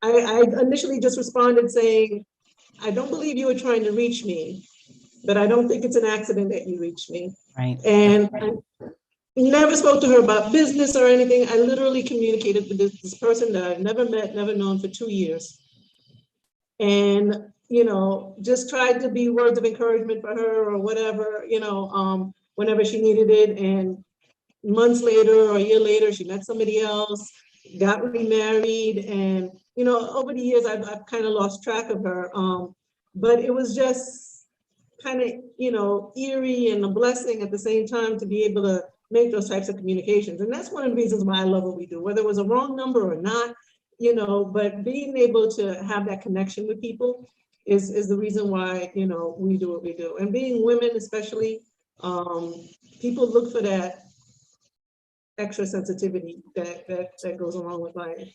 I initially just responded saying, I don't believe you were trying to reach me, but I don't think it's an accident that you reached me. Right. And I never spoke to her about business or anything. I literally communicated with this person that I've never met, never known for 2 years. And, just tried to be words of encouragement for her or whatever, whenever she needed it. And months later or a year later, she met somebody else, got remarried. And, over the years, I've kind of lost track of her. But it was just kind of, eerie and a blessing at the same time to be able to make those types of communications. And that's one of the reasons why I love what we do, whether it was a wrong number or not, but being able to have that connection with people is the reason why, we do what we do. And being women, especially, people look for that extra sensitivity that goes along with life.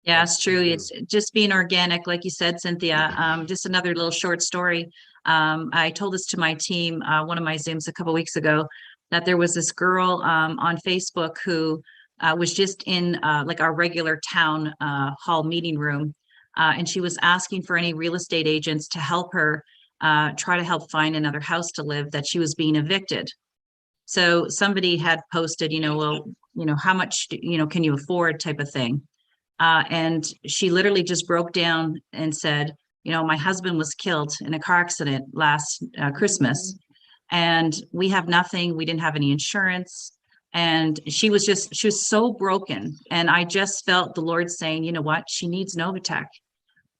Yeah, it's true. It's just being organic, like you said, Cynthia. Just another little short story. I told this to my team, one of my Zooms a couple of weeks ago, that there was this girl on Facebook who was just in like our regular town hall meeting room. And she was asking for any real estate agents to help her try to help find another house to live, that she was being evicted. So somebody had posted, how much, can you afford, type of thing. And she literally just broke down and said, my husband was killed in a car accident last Christmas, and we have nothing. We didn't have any insurance. And she was so broken. And I just felt the Lord saying, you know what, she needs Novatech.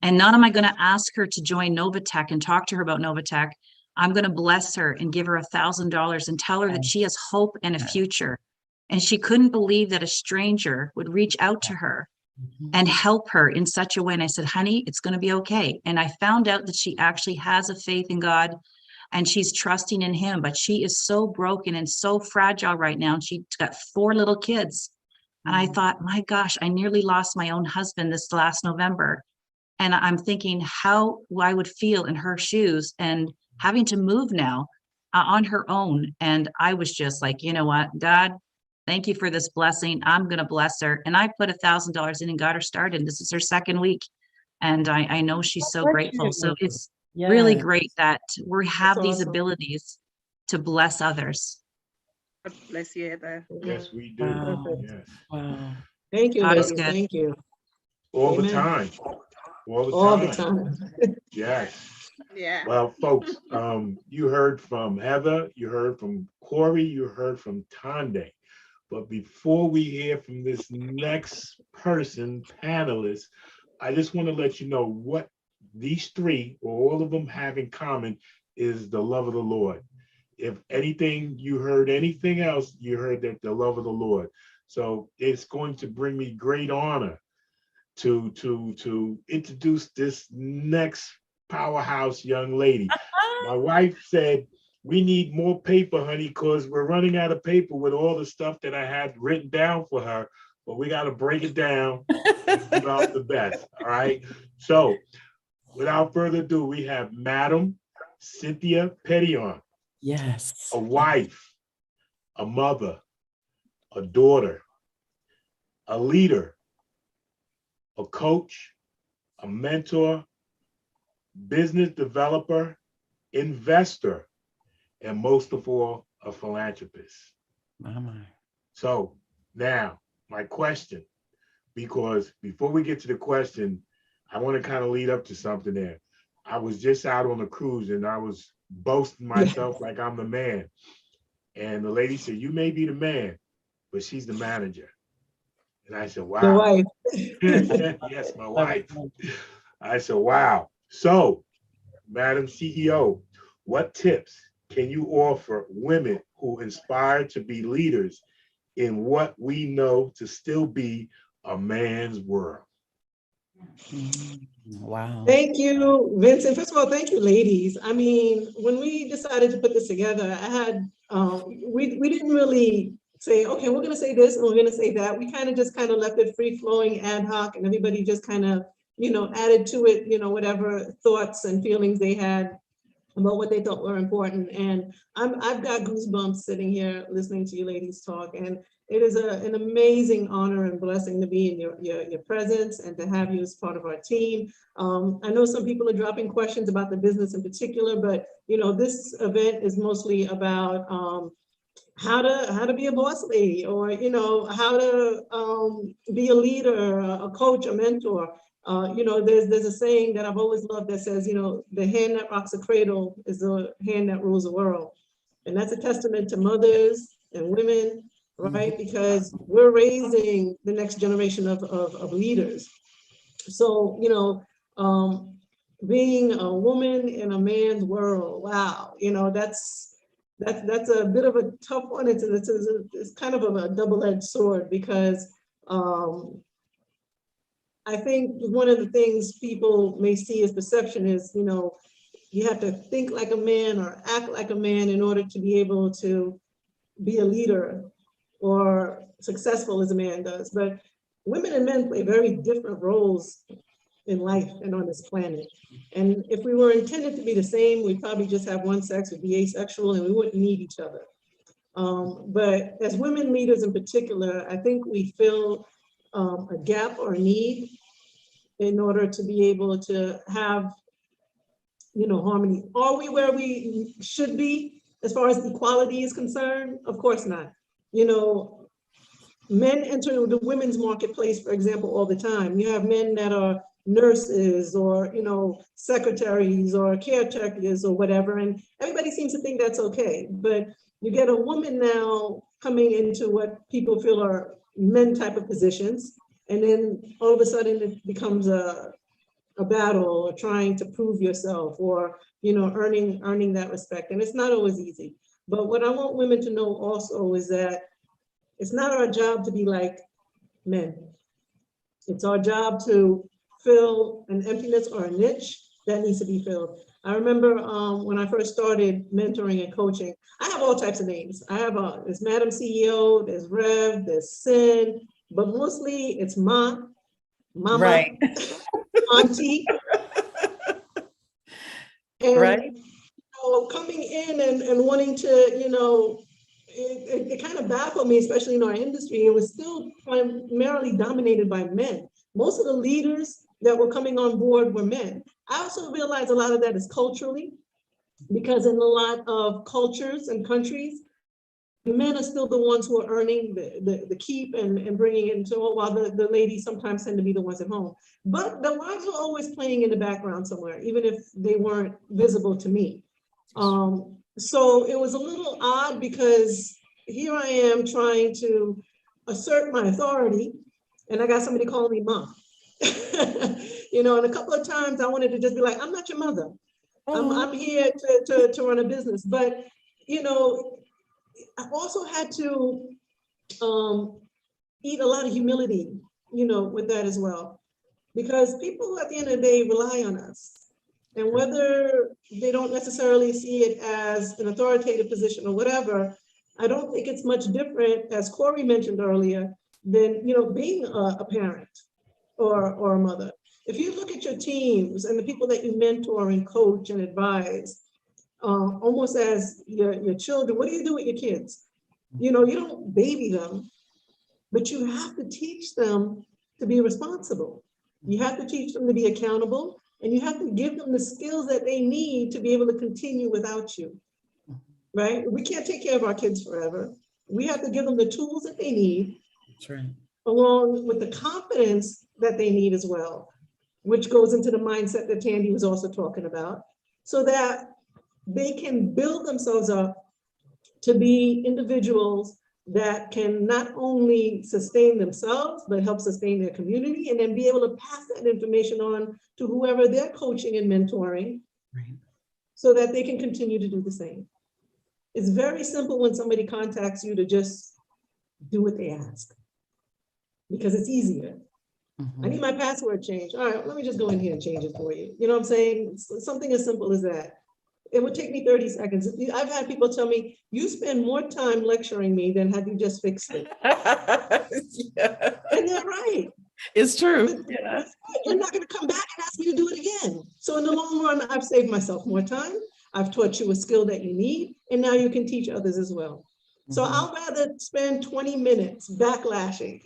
And not am I going to ask her to join Novatech and talk to her about Novatech. I'm going to bless her and give her $1,000 and tell her that she has hope and a future. And she couldn't believe that a stranger would reach out to her and help her in such a way. And I said, honey, it's going to be okay. And I found out that she actually has a faith in God and she's trusting in him, but she is so broken and so fragile right now. And she's got 4 little kids. And I thought, my gosh, I nearly lost my own husband this last November. And I'm thinking how I would feel in her shoes and having to move now on her own. And I was just like, you know what, God, thank you for this blessing. I'm going to bless her. And I put $1,000 in and got her started. This is her second week. And I know she's so grateful. So it's really great that we have these awesome. abilities to bless others. God bless you, Heather. Yes, we do. Wow. Yes. Wow. Thank you, God is ladies. good. Thank you. All the Amen. time. All the All time. the time. Yes. Yeah. Well, folks, you heard from Heather, you heard from Corey, you heard from Tande. But before we hear from this next person, panelist, I just want to let you know what these three, or all of them, have in common is the love of the Lord. If anything, you heard anything else, you heard that the love of the Lord. So it's going to bring me great honor to introduce this next powerhouse young lady. My wife said, we need more paper, honey, because we're running out of paper with all the stuff that I had written down for her, but we got to break it down and give out the best. All right. So without further ado, we have Madam Cynthia Petion, Yes. a wife, a mother, a daughter, a leader, a coach, a mentor, business developer, investor, and most of all, a philanthropist. Mama. So now my question, because before we get to the question, I want to kind of lead up to something there. I was just out on a cruise and I was boasting myself like I'm the man. And the lady said, you may be the man, but she's the manager. And I said, wow. The wife. Yes, my wife. I said, wow. So, Madam CEO, what tips can you offer women who inspire to be leaders in what we know to still be a man's world? Wow. Thank you, Vincent. First of all, thank you, ladies. I mean, when we decided to put this together, I had, we didn't really say, okay, we're going to say this and we're going to say that. We kind of left it free flowing, ad hoc, and everybody just kind of, added to it, whatever thoughts and feelings they had about what they thought were important. And I've got goosebumps sitting here listening to you ladies talk. And it is an amazing honor and blessing to be in your presence and to have you as part of our team. I know some people are dropping questions about the business in particular, but this event is mostly about how to be a boss lady, or how to be a leader, a coach, a mentor. There's a saying that I've always loved that says, the hand that rocks a cradle is the hand that rules the world. And that's a testament to mothers and women, right? Because we're raising the next generation of leaders. So, being a woman in a man's world, wow, that's a bit of a tough one. It's kind of a double-edged sword, because I think one of the things people may see as perception is, you have to think like a man or act like a man in order to be able to be a leader or successful as a man does. But women and men play very different roles in life and on this planet. And if we were intended to be the same, we'd probably just have one sex, would be asexual, and we wouldn't need each other. But as women leaders in particular, I think we fill a gap or a need in order to be able to have, harmony. Are we where we should be as far as equality is concerned? Of course not. Men enter the women's marketplace, for example, all the time. You have men that are nurses or, secretaries or caretakers or whatever, and everybody seems to think that's okay. But you get a woman now coming into what people feel are men type of positions, and then all of a sudden it becomes a battle, or trying to prove yourself, or earning that respect. And it's not always easy. But what I want women to know also is that it's not our job to be like men. It's our job to fill an emptiness or a niche that needs to be filled. I remember when I first started mentoring and coaching, I have all types of names. I have there's Madam CEO, there's Rev, there's Cyn, but mostly it's mama, Right. auntie. And Right. coming in and wanting to, it kind of baffled me, especially in our industry. It was still primarily dominated by men. Most of the leaders that were coming on board were men. I also realized a lot of that is culturally, because in a lot of cultures and countries, men are still the ones who are earning the keep and bringing it into it, while the ladies sometimes tend to be the ones at home. But the wives were always playing in the background somewhere, even if they weren't visible to me. So it was a little odd, because here I am trying to assert my authority, and I got somebody calling me mom. And a couple of times I wanted to just be like, I'm not your mother. I'm here to run a business. But, I also had to eat a lot of humility, with that as well, because people at the end of the day rely on us. And whether they don't necessarily see it as an authoritative position or whatever, I don't think it's much different, as Corey mentioned earlier, than, being a parent or a mother. If you look at your teams and the people that you mentor and coach and advise, almost as your children, what do you do with your kids? You don't baby them, but you have to teach them to be responsible. You have to teach them to be accountable, and you have to give them the skills that they need to be able to continue without you, right? We can't take care of our kids forever. We have to give them the tools that they need. That's right. Along with the confidence that they need as well, which goes into the mindset that Tandy was also talking about, so that they can build themselves up to be individuals that can not only sustain themselves, but help sustain their community, and then be able to pass that information on to whoever they're coaching and mentoring, Right. so that they can continue to do the same. It's very simple when somebody contacts you to just do what they ask, because it's easier. I need my password changed. All right, let me just go in here and change it for you. You know what I'm saying? Something as simple as that. It would take me 30 seconds. I've had people tell me, you spend more time lecturing me than had you just fixed it. Yeah. And they're right. It's true. Yeah. You're not going to come back and ask me to do it again. So in the long run, I've saved myself more time. I've taught you a skill that you need, and now you can teach others as well. So I'll rather spend 20 minutes backlashing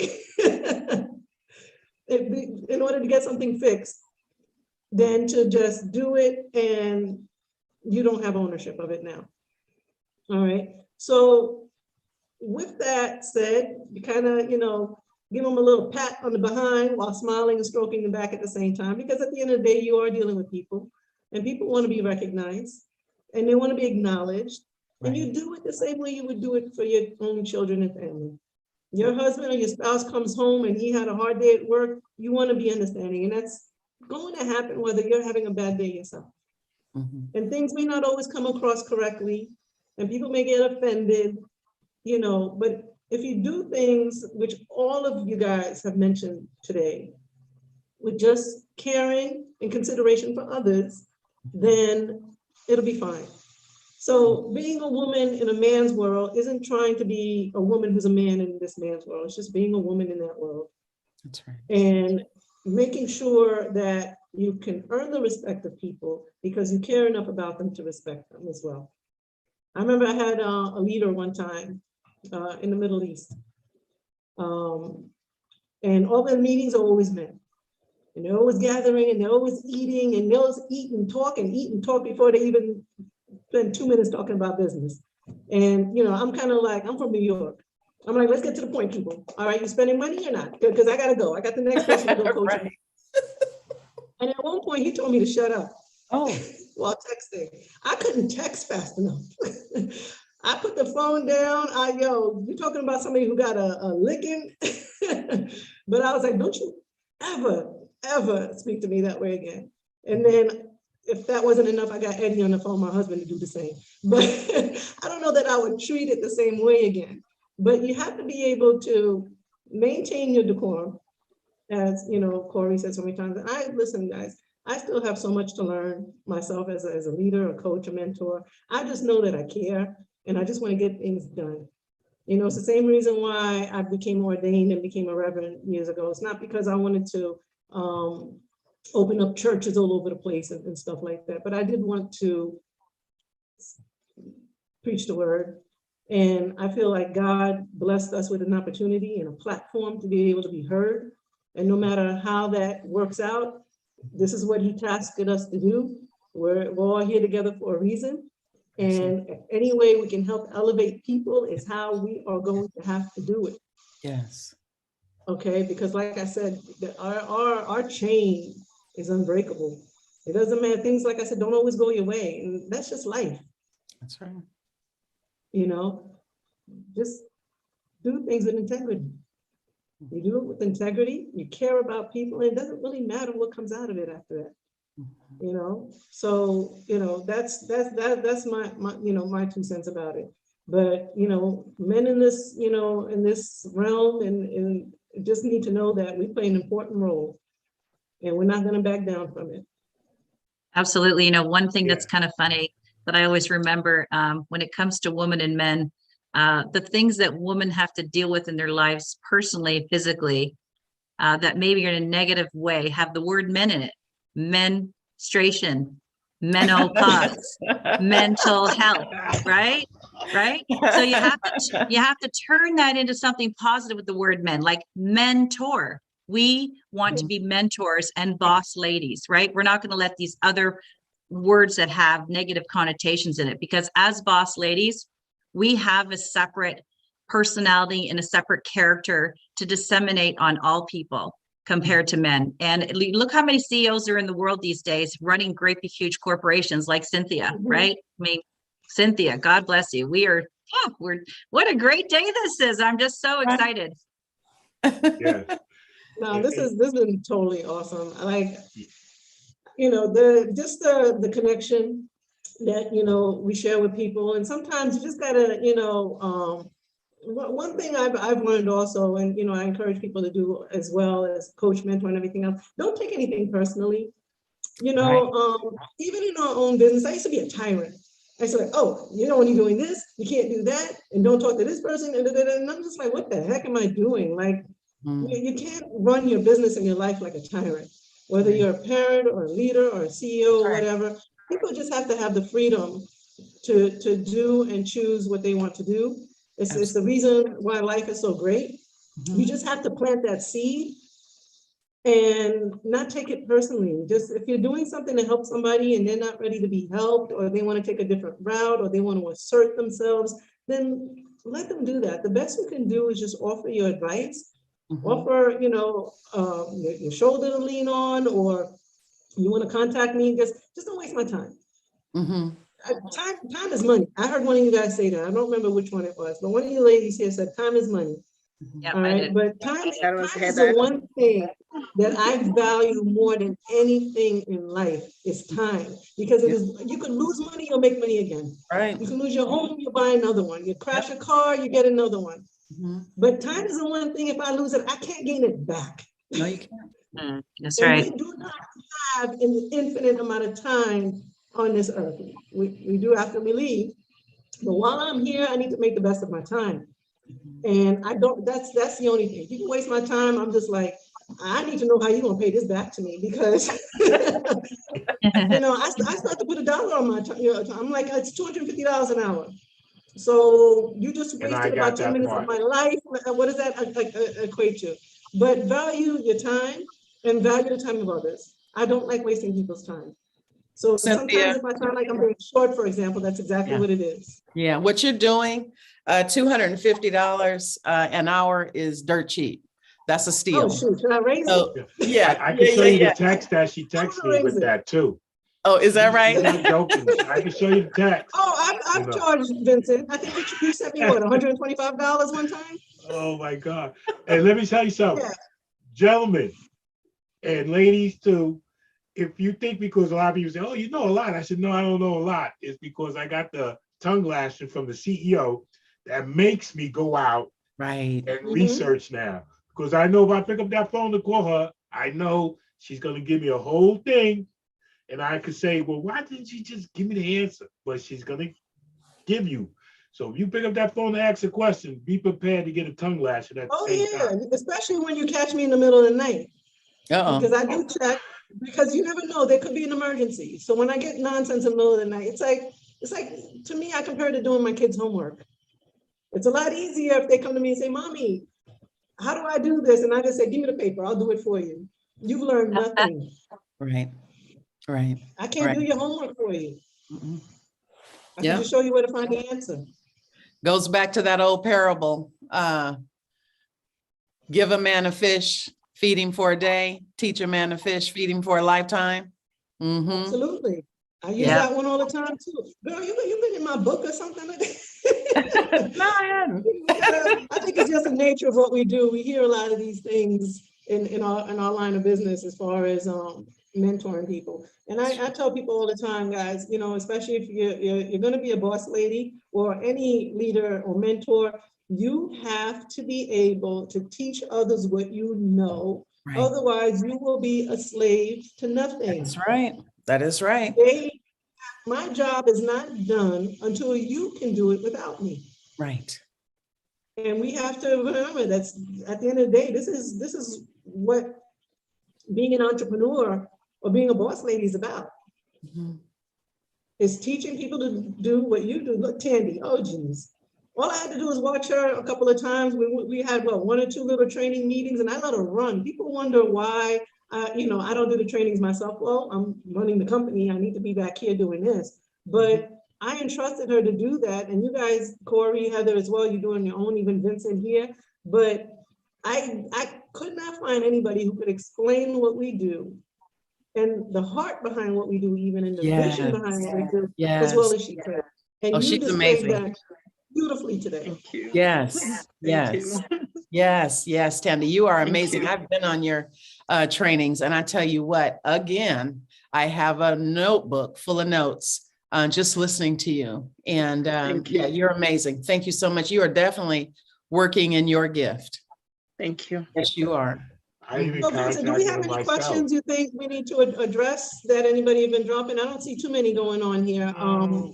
in order to get something fixed than to just do it and you don't have ownership of it now. All right. So with that said, you kind of, give them a little pat on the behind while smiling and stroking them back at the same time, because at the end of the day, you are dealing with people, and people want to be recognized and they want to be acknowledged. Right. And you do it the same way you would do it for your own children and family. Your husband or your spouse comes home and he had a hard day at work, you want to be understanding, and that's going to happen whether you're having a bad day yourself. And things may not always come across correctly, and people may get offended, but if you do things, which all of you guys have mentioned today, with just caring and consideration for others, then it'll be fine. So being a woman in a man's world isn't trying to be a woman who's a man in this man's world. It's just being a woman in that world. That's right. And making sure that you can earn the respect of people because you care enough about them to respect them as well. I remember I had a leader one time in the Middle East. And all the meetings are always men. And they're always gathering and they're always eating and they'll eat and talk before they even spend 2 minutes talking about business. And, I'm kind of like, I'm from New York. I'm like, let's get to the point, people. All right, you spending money or not? Because I got to go. I got the next person to go coach. Right. And at one point, he told me to shut up. Oh, while texting. I couldn't text fast enough. I put the phone down. You're talking about somebody who got a licking. But I was like, don't you ever speak to me that way again. And then if that wasn't enough, I got Eddie on the phone, my husband, to do the same. But I don't know that I would treat it the same way again. But you have to be able to maintain your decorum, as Corey said so many times. And listen, guys, I still have so much to learn myself as a leader, a coach, a mentor. I just know that I care, and I just want to get things done. You know, it's the same reason why I became ordained and became a reverend years ago. It's not because I wanted to open up churches all over the place and stuff like that, but I did want to preach the word. And I feel like God blessed us with an opportunity and a platform to be able to be heard. And no matter how that works out, this is what he tasked us to do. We're all here together for a reason. And any way we can help elevate people is how we are going to have to do it. Yes. Okay, because like I said, our chain is unbreakable. It doesn't matter, things like I said, don't always go your way. And that's just life. That's right. You know, just do things with integrity. You do it with integrity, you care about people, and it doesn't really matter what comes out of it after that. You know, so you know that's my you know my 2 cents about it. But you know, men in this in this realm and just need to know that we play an important role, and we're not going to back down from it. Absolutely. You know, one thing that's kind of funny that I always remember when it comes to women and men, the things that women have to deal with in their lives personally, physically, that maybe in a negative way have the word men in it. Menstruation, menopause, mental health, right? Right. So you have to turn that into something positive with the word men, like mentor. We want to be mentors and boss ladies, right? We're not going to let these other words that have negative connotations in it, because as boss ladies, we have a separate personality and a separate character to disseminate on all people compared to men. And look how many CEOs are in the world these days running great big huge corporations like Cynthia, right? I mean, Cynthia, God bless you. We're what a great day this is. I'm just so excited. Yeah. No, this has been totally awesome. Like, you know, the connection that, you know, we share with people. And sometimes you just gotta, you know, one thing I've learned also, and, you know, I encourage people to do as well as coach, mentor, and everything else, don't take anything personally. You know, even in our own business, I used to be a tyrant. I used to like, oh, you know, when you're doing this, you can't do that, and don't talk to this person, and I'm just like, what the heck am I doing? Like, you can't run your business and your life like a tyrant, whether you're a parent or a leader or a CEO or whatever. People just have to have the freedom to do and choose what they want to do. It's the reason why life is so great. You just have to plant that seed and not take it personally. Just if you're doing something to help somebody and they're not ready to be helped, or they want to take a different route, or they want to assert themselves, then let them do that. The best you can do is just offer your advice. Offer, you know, your shoulder to lean on, or you want to contact me, just don't waste my time. Time is money. I heard one of you guys say that. I don't remember which one it was, but one of you ladies here said time is money. Yep, all right, but time is the one thing that I value more than anything in life is time, because it is, you can lose money, you'll make money again. Right. You can lose your home, you buy another one. You crash a car, you get another one. But time is the one thing, if I lose it, I can't gain it back. No, you can't. That's right. We do not have an infinite amount of time on this earth. We do after we leave. But while I'm here, I need to make the best of my time. And I don't, that's the only thing. If you can waste my time, I'm just like, I need to know how you're gonna pay this back to me, because you know, I start to put $1 on my time. You know, I'm like, it's $250 an hour. So you just wasted about 10 minutes of my life. What does that equate to? But value your time and value the time of others. I don't like wasting people's time. So Cynthia, sometimes if I sound like I'm being short, for example, that's exactly what it is. Yeah, what you're doing, $250 an hour is dirt cheap. That's a steal. Oh shoot, should I raise it? Yeah, I can show you the text that she texted me with that too. Oh, is that right? I'm not joking. I can show you the text. Oh, I've charged Vincent. I think you sent me what, $125 one time? Oh my God. And let me tell you something, gentlemen and ladies too. If you think, because a lot of people say, oh, you know a lot. I said, no, I don't know a lot. It's because I got the tongue lashing from the CEO that makes me go out and research now. Because I know if I pick up that phone to call her, I know she's going to give me a whole thing. And I could say, well, why didn't you just give me the answer? But she's going to give you. So if you pick up that phone to ask a question, be prepared to get a tongue lashing at the Oh, same yeah, time. especially when you catch me in the middle of the night. Because Uh-oh. I do check, because you never know, there could be an emergency. So when I get nonsense in the middle of the night, it's like, to me, I compare it to doing my kids' homework. It's a lot easier if they come to me and say, Mommy, how do I do this? And I just say, give me the paper, I'll do it for you. You've learned nothing. Right. Right. I can't do Right. your homework for you. Mm-mm. I Yeah. can just show you where to find the answer. Goes back to that old parable. Give a man a fish, feed him for a day. Teach a man a fish, feed him for a lifetime. Mm-hmm. Absolutely. I use Yeah. that one all the time too. Girl, you've been in my book or something like that. No, I hadn't. I think it's just the nature of what we do. We hear a lot of these things in our line of business as far as mentoring people. And I tell people all the time, guys, you know, especially if you're going to be a boss lady or any leader or mentor, you have to be able to teach others what you know. Right. Otherwise, you will be a slave to nothing. That's right. That is right. My job is not done until you can do it without me. Right. And we have to remember that's at the end of the day, this is what being an entrepreneur or being a boss lady is about. Mm-hmm. Is teaching people to do what you do. Look, Tandy, oh geez. All I had to do was watch her a couple of times. We had what, 1 or 2 little training meetings, and I let her run. People wonder why you know, I don't do the trainings myself. Well, I'm running the company. I need to be back here doing this. But I entrusted her to do that. And you guys, Corey, Heather as well, you're doing your own, even Vincent here. But I could not find anybody who could explain what we do and the heart behind what we do, even in the vision behind what we do, as well as she could. And Oh, you she's displayed amazing. that beautifully today. Thank you. Yes. Thank Yes. you. Yes. Yes. Tandy, you are Thank amazing. you. I've been on your trainings, and I tell you what, again, I have a notebook full of notes just listening to you. And Thank you. yeah, you're amazing. Thank you so much. You are definitely working in your gift. Thank you. Yes, you are. I even So Vincent, do we have contacted any myself. questions you think we need to address that anybody have been dropping? I don't see too many going on here.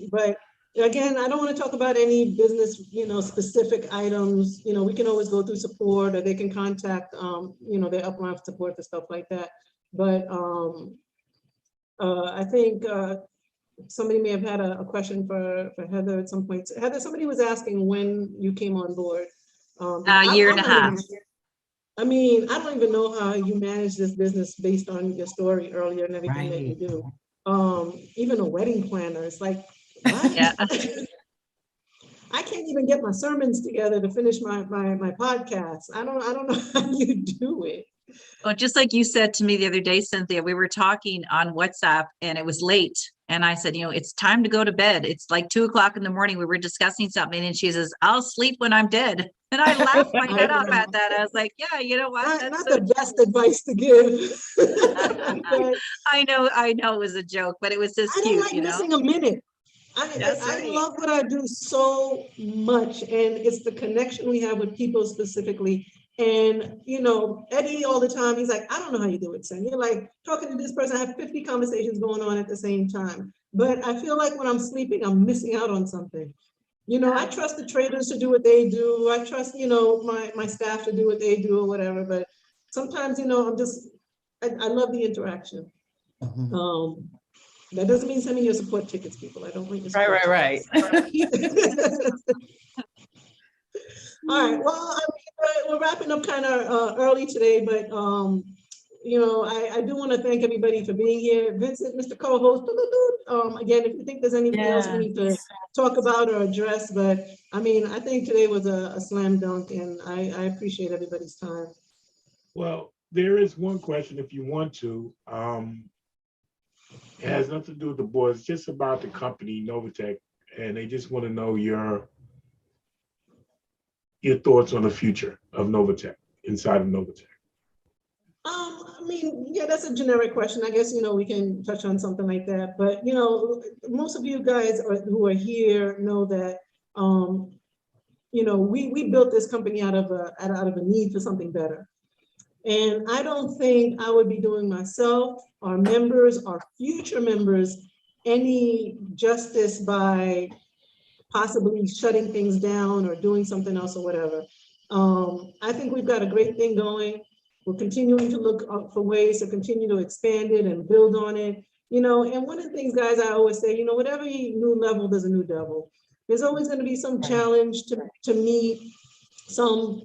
But again, I don't want to talk about any business, you know, specific items. You know, we can always go through support, or they can contact, you know, their upline support for stuff like that. But I think somebody may have had a question for Heather at some point. Heather, somebody was asking when you came on board. A year and a half. I mean, I don't even know how you manage this business based on your story earlier and everything that you do. Even a wedding planner, it's like, what? Yeah. I can't even get my sermons together to finish my podcast. I don't know how you do it. Well, just like you said to me the other day, Cynthia, we were talking on WhatsApp and it was late. And I said, you know, it's time to go to bed. It's like 2 o'clock in the morning. We were discussing something and she says, I'll sleep when I'm dead. And I laughed my head off at that. I was like, yeah, you know what? That's Not so the best advice to give. But I know it was a joke, but it was just I don't cute, like you know? missing a minute. That's I right. love what I do so much, and it's the connection we have with people specifically. And you know, Eddie all the time, he's like, I don't know how you do it, son. You're like talking to this person, I have 50 conversations going on at the same time. But I feel like when I'm sleeping, I'm missing out on something. You know, I trust the traders to do what they do. I trust, you know, my staff to do what they do or whatever. But sometimes, you know, I love the interaction. Mhm. That doesn't mean send me your support tickets, people. I don't want your support Right. tickets. All right, well, we're wrapping up kind of early today, but you know, I do want to thank everybody for being here. Vincent, Mr. Co-host, again, if you think there's anything else we need to talk about or address, but I mean, I think today was a slam dunk, and I appreciate everybody's time. Well, there is one question if you want to. It has nothing to do with the board. It's just about the company, Novatech, and they just want to know your thoughts on the future of Novatech, inside of Novatech. I mean, yeah, that's a generic question. I guess, you know, we can touch on something like that. But, you know, most of you guys who are here know that, you know, we built this company out of a need for something better. And I don't think I would be doing myself, our members, our future members, any justice by possibly shutting things down or doing something else or whatever. I think we've got a great thing going. We're continuing to look for ways to continue to expand it and build on it. You know, and one of the things, guys, I always say, you know, whatever new level, there's a new devil. There's always going to be some challenge to meet, some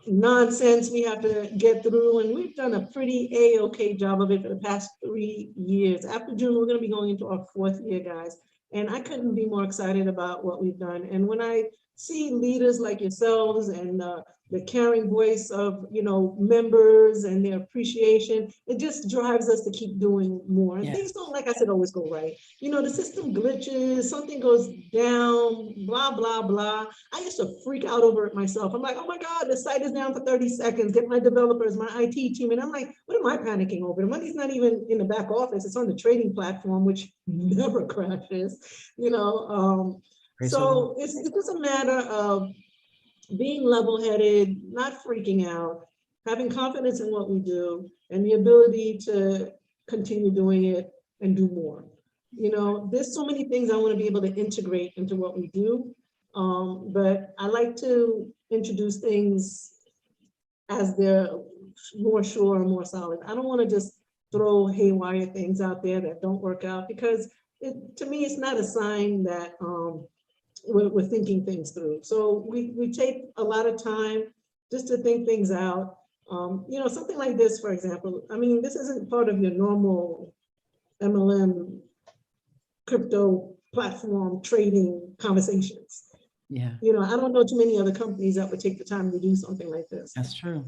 nonsense we have to get through, and we've done a pretty A-okay job of it for the past 3 years. After June, we're going to be going into our 4th year, guys, and I couldn't be more excited about what we've done. And when I see leaders like yourselves and the caring voice of, you know, members and their appreciation, it just drives us to keep doing more. And things don't, like I said, always go right. You know, the system glitches, something goes down, blah, blah, blah. I used to freak out over it myself. I'm like, oh my God, the site is down for 30 seconds. Get my developers, my IT team. And I'm like, what am I panicking over? The money's not even in the back office. It's on the trading platform, which never crashes, you know. So it's just a matter of being level-headed, not freaking out, having confidence in what we do, and the ability to continue doing it and do more. You know, there's so many things I want to be able to integrate into what we do, but I like to introduce things as they're more sure and more solid. I don't want to just throw haywire things out there that don't work out, because to me, it's not a sign that we're thinking things through. So we take a lot of time just to think things out. You know, something like this, for example, I mean, this isn't part of your normal MLM crypto platform trading conversations. Yeah, You know, I don't know too many other companies that would take the time to do something like this. that's true.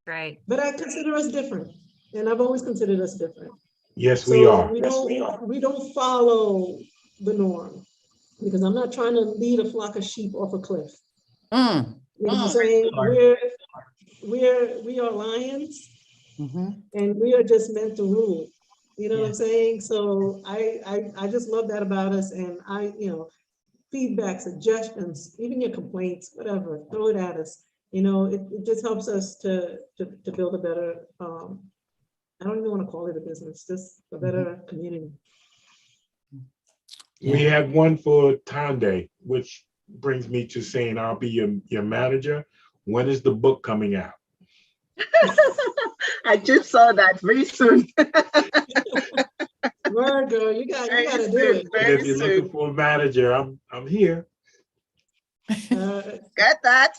Right. But I consider us different, and I've always considered us different. Yes, we are. We don't follow the norm, because I'm not trying to lead a flock of sheep off a cliff. You know what I'm saying? We are lions, and we are just meant to rule. You know what I'm saying? So I just love that about us. And you know, feedback, suggestions, even your complaints, whatever, throw it at us. You know, it just helps us to build a better, I don't even want to call it a business, just a better community. We had one for Tande, which brings me to saying I'll be your manager. When is the book coming out? I just saw that very soon. Word, girl, you got to do it. And if you're looking for a manager, I'm here. Got that.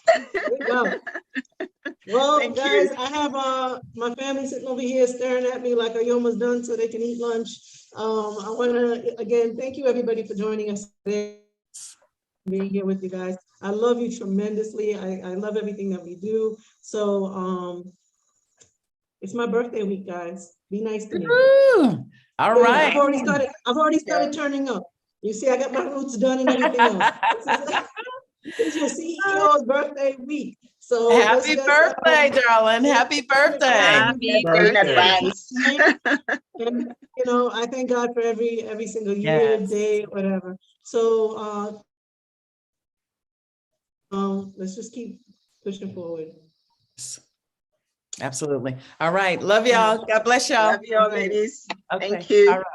Well, Thank guys, you. I have my family sitting over here staring at me like, are you almost done, so they can eat lunch. I want to, again, thank you everybody for joining us today, being here with you guys. I love you tremendously. I love everything that we do. So it's my birthday week, guys. Be nice to me. Ooh, all right. I've already started turning up. You see, I got my roots done and everything else. This is your CEO's birthday week. So happy birthday, darling. Happy birthday. Happy In advance. And you know, I thank God for every single year, day, whatever. So let's just keep pushing forward. Absolutely. All right. Love y'all. God bless y'all. Love you all, ladies. Okay. Thank you. All right.